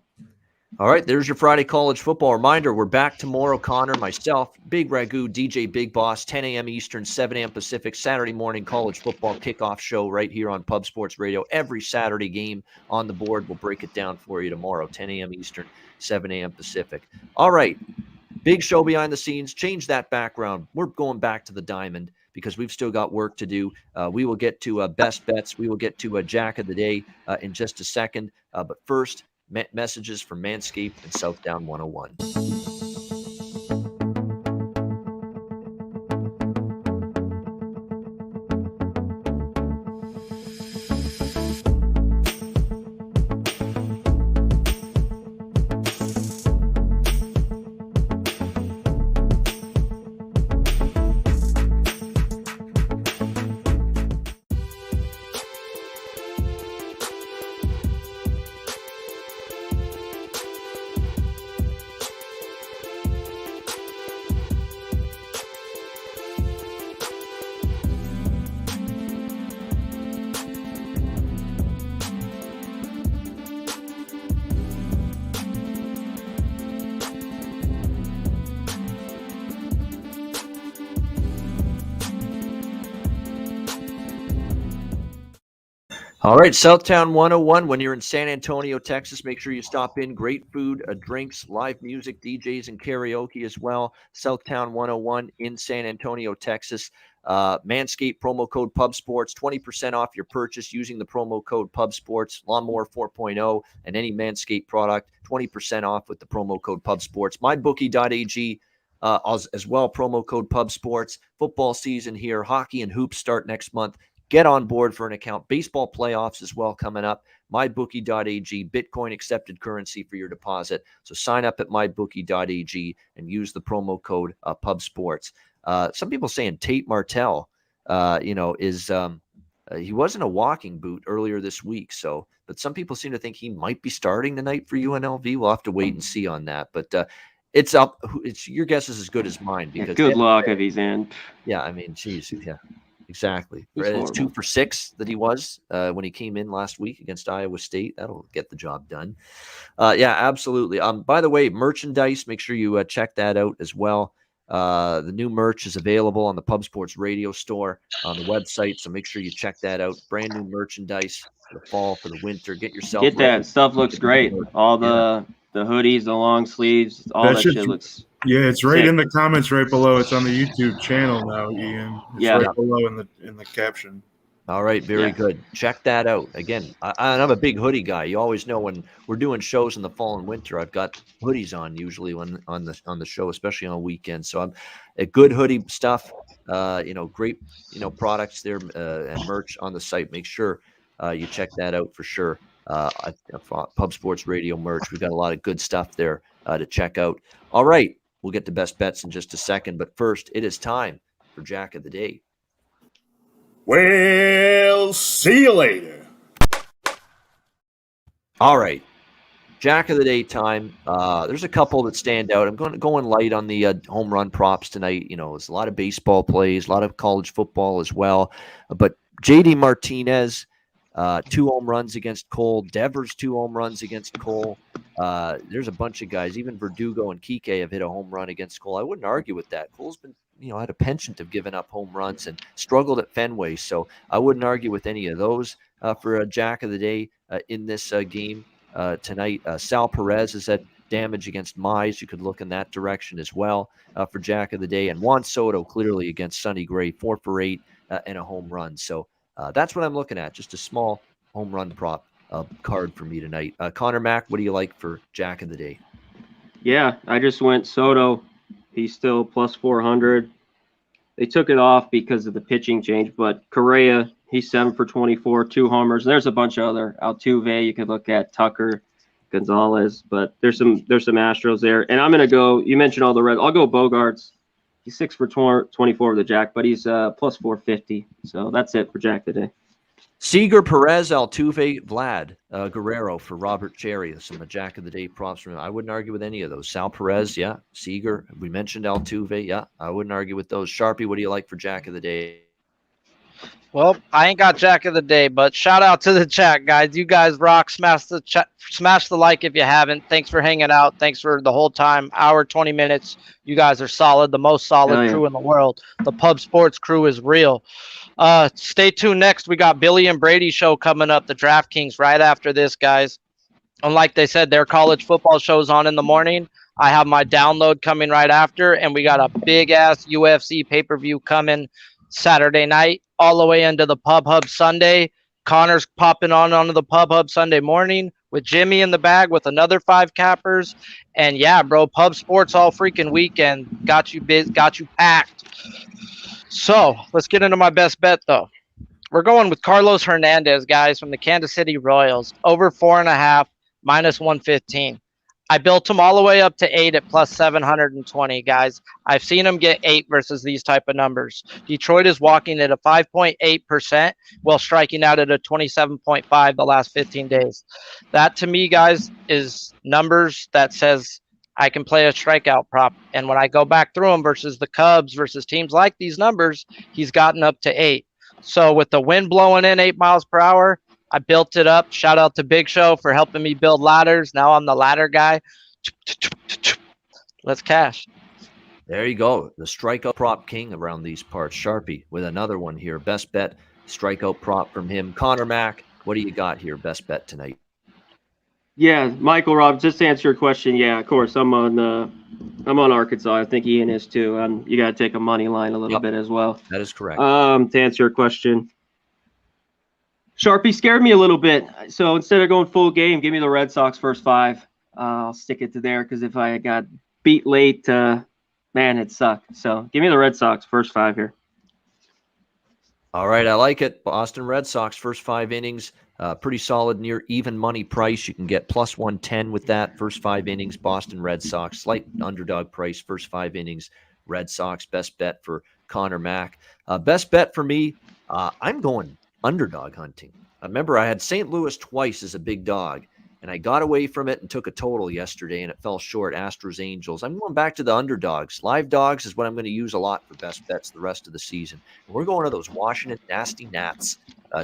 All right, there's your Friday college football reminder. We're back tomorrow. Connor, myself, Big Ragu, DJ Big Boss, 10 a.m. Eastern, 7 a.m. Pacific, Saturday morning college football kickoff show right here on Pub Sports Radio. Every Saturday game on the board. We'll break it down for you tomorrow, 10 a.m. Eastern, 7 a.m. Pacific. All right, big show behind the scenes. Change that background. We're going back to the Diamond because we've still got work to do. We will get to best bets. We will get to Jack of the Day in just a second. But first, messages from Manscaped and Southdown 101. All right, Southtown 101. When you're in San Antonio, Texas, make sure you stop in. Great food, drinks, live music, DJs, and karaoke as well. Southtown 101 in San Antonio, Texas. Manscaped promo code PubSports, 20% off your purchase using the promo code PubSports. Lawnmower 4.0 and any Manscaped product, 20% off with the promo code PubSports. MyBookie.ag as well, promo code PubSports. Football season here. Hockey and hoops start next month. Get on board for an account. Baseball playoffs as well coming up. MyBookie.ag, Bitcoin accepted currency for your deposit. So sign up at MyBookie.ag and use the promo code PubSports. Some people saying Tate Martell, he wasn't a walking boot earlier this week. But some people seem to think he might be starting tonight for UNLV. We'll have to wait and see on that. But it's up. It's your guess is as good as mine. Because good luck if he's in. Yeah, I mean, geez, yeah. Exactly. It's 2 for 6 that he was when he came in last week against Iowa State. That'll get the job done. Yeah, absolutely. By the way, merchandise, make sure you check that out as well. The new merch is available on the Pub Sports Radio store on the website, so make sure you check that out. Brand new merchandise for the fall, for the winter. Get that stuff. Looks great. All the hoodies, the long sleeves, all that shit looks Yeah, it's right in the comments right below. It's on the YouTube channel now, Ian. It's right below in the caption. All right, very good. Check that out. Again, I'm a big hoodie guy. You always know when we're doing shows in the fall and winter, I've got hoodies on usually when on the show, especially on weekends. So I'm a good hoodie stuff. Great products there and merch on the site. Make sure you check that out for sure. Pub Sports Radio merch. We've got a lot of good stuff there to check out. All right, we'll get to best bets in just a second, but first, it is time for Jack of the Day. Well, see you later. All right. Jack of the Day time. There's a couple that stand out. I'm going light on the home run props tonight. There's a lot of baseball plays, a lot of college football as well. But JD Martinez, 2 home runs against Cole. Devers, 2 home runs against Cole. There's a bunch of guys. Even Verdugo and Kike have hit a home run against Cole. I wouldn't argue with that. Cole's been had a penchant of giving up home runs and struggled at Fenway. So I wouldn't argue with any of those for a Jack of the Day in this game tonight. Sal Perez has had damage against Mize. You could look in that direction as well for Jack of the Day. And Juan Soto clearly against Sonny Gray, 4 for 8 and a home run. So that's what I'm looking at. Just a small home run prop card for me tonight. Conor Mac, what do you like for Jack of the Day? Yeah, I just went Soto. He's still plus 400. They took it off because of the pitching change, but Correa, he's 7 for 24, 2 homers. There's a bunch of other Altuve you could look at, Tucker, Gonzalez, but there's some Astros there. And I'm gonna go. You mentioned all the red. I'll go Bogarts. He's 6 for 24 with the Jack, but he's plus 450. So that's it for Jack today. Seager, Perez, Altuve, Vlad, Guerrero for Robert Cherry. Some of the Jack of the Day props from him. I wouldn't argue with any of those. Sal Perez, yeah. Seager, we mentioned Altuve, yeah. I wouldn't argue with those. Sharpie, what do you like for Jack of the Day? Well, I ain't got Jack of the Day, but shout out to the chat, guys. You guys rock. Smash the like if you haven't. Thanks for hanging out. Thanks for the whole time. Hour, 20 minutes. You guys are solid. The most solid crew in the world. The Pub Sports crew is real. Stay tuned next. We got Billy and Brady show coming up, the DraftKings, right after this, guys. And like they said, their college football show's on in the morning. I have my download coming right after, and we got a big-ass UFC pay-per-view coming Saturday night all the way into the Pub Hub Sunday. Connor's popping onto the Pub Hub Sunday morning with Jimmy in the bag with another 5 cappers. And, yeah, bro, Pub Sports all freaking weekend. Got you packed. So let's get into my best bet, though. We're going with Carlos Hernandez, guys, from the Kansas City Royals. Over 4.5, minus 115. I built him all the way up to 8 at plus 720, guys. I've seen him get 8 versus these type of numbers. Detroit is walking at a 5.8% while striking out at a 27.5 the last 15 days. That, to me, guys, is numbers that says I can play a strikeout prop. And when I go back through them versus the Cubs versus teams like these numbers, he's gotten up to 8. So with the wind blowing in 8 miles per hour, I built it up. Shout out to Big Show for helping me build ladders. Now I'm the ladder guy. Let's cash. There you go. The strikeout prop king around these parts. Sharpie with another one here. Best bet, strikeout prop from him. Conor Mac, what do you got here? Best bet tonight. Yeah, Michael, Rob, just to answer your question, yeah, of course, I'm on Arkansas. I think Ian is too. You got to take a money line a little bit as well. That is correct. To answer your question, Sharpie scared me a little bit. So instead of going full game, give me the Red Sox first 5. I'll stick it to there because if I got beat late, man, it sucked. So give me the Red Sox first 5 here. All right, I like it. Boston Red Sox first 5 innings. Pretty solid, near even money price. You can get plus 110 with that. First 5 innings, Boston Red Sox. Slight underdog price, first 5 innings, Red Sox. Best bet for Conor Mac. Best bet for me, I'm going underdog hunting. Remember, I had St. Louis twice as a big dog, and I got away from it and took a total yesterday, and it fell short. Astros, Angels. I'm going back to the underdogs. Live dogs is what I'm going to use a lot for best bets the rest of the season. And we're going to those Washington Nasty Nats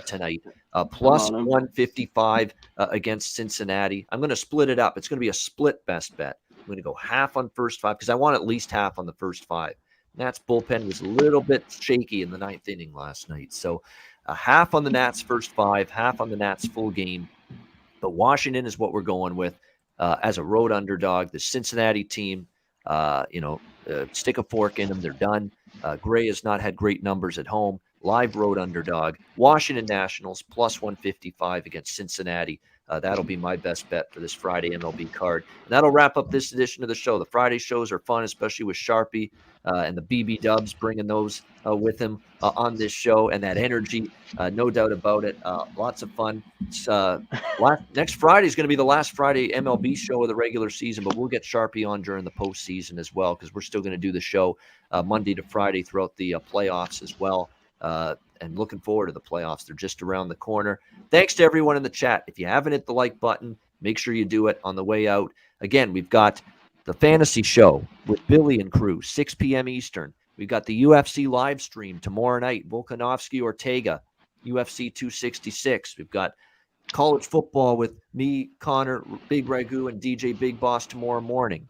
tonight. Plus 155 against Cincinnati. I'm going to split it up. It's going to be a split best bet. I'm going to go half on first 5 because I want at least half on the first 5. Nats bullpen was a little bit shaky in the 9th inning last night. So half on the Nats first 5, half on the Nats full game. But Washington is what we're going with as a road underdog. The Cincinnati team, Stick a fork in them. They're done. Gray has not had great numbers at home. Live road underdog. Washington Nationals plus 155 against Cincinnati. That'll be my best bet for this Friday MLB card. And that'll wrap up this edition of the show. The Friday shows are fun, especially with Sharpie and the BB Dubs bringing those with him on this show, and that energy, no doubt about it. Lots of fun. Next Friday is going to be the last Friday MLB show of the regular season, but we'll get Sharpie on during the postseason as well, because we're still going to do the show Monday to Friday throughout the playoffs as well. And looking forward to the playoffs. They're just around the corner. Thanks to everyone in the chat. If you haven't hit the like button, make sure you do it on the way out. Again, we've got the fantasy show with Billy and crew, 6 p.m. Eastern. We've got the UFC live stream tomorrow night, Volkanovski Ortega, UFC 266. We've got college football with me, Connor, Big Ragu, and DJ Big Boss tomorrow morning.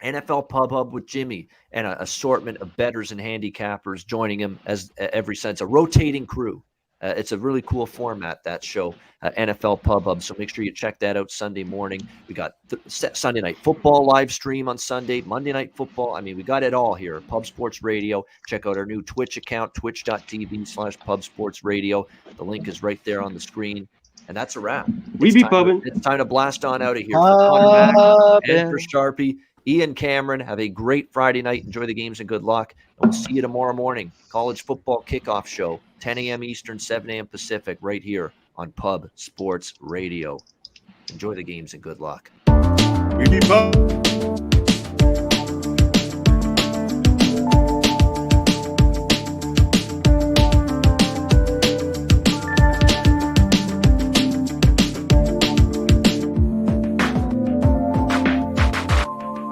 NFL Pub Hub with Jimmy and an assortment of bettors and handicappers joining him as every sense, a rotating crew. It's a really cool format, that show, NFL Pub Hub. So make sure you check that out Sunday morning. We got Sunday Night Football live stream on Sunday, Monday Night Football. I mean, we got it all here at Pub Sports Radio. Check out our new Twitch account, twitch.tv/Pub Sports Radio. The link is right there on the screen. And that's a wrap. We be pubbing. It's time to blast on out of here. For Conor Mac and for Sharpie, Ian Cameron, have a great Friday night. Enjoy the games and good luck. And we'll see you tomorrow morning. College football kickoff show, 10 a.m. Eastern, 7 a.m. Pacific, right here on Pub Sports Radio. Enjoy the games and good luck. We be pubbing.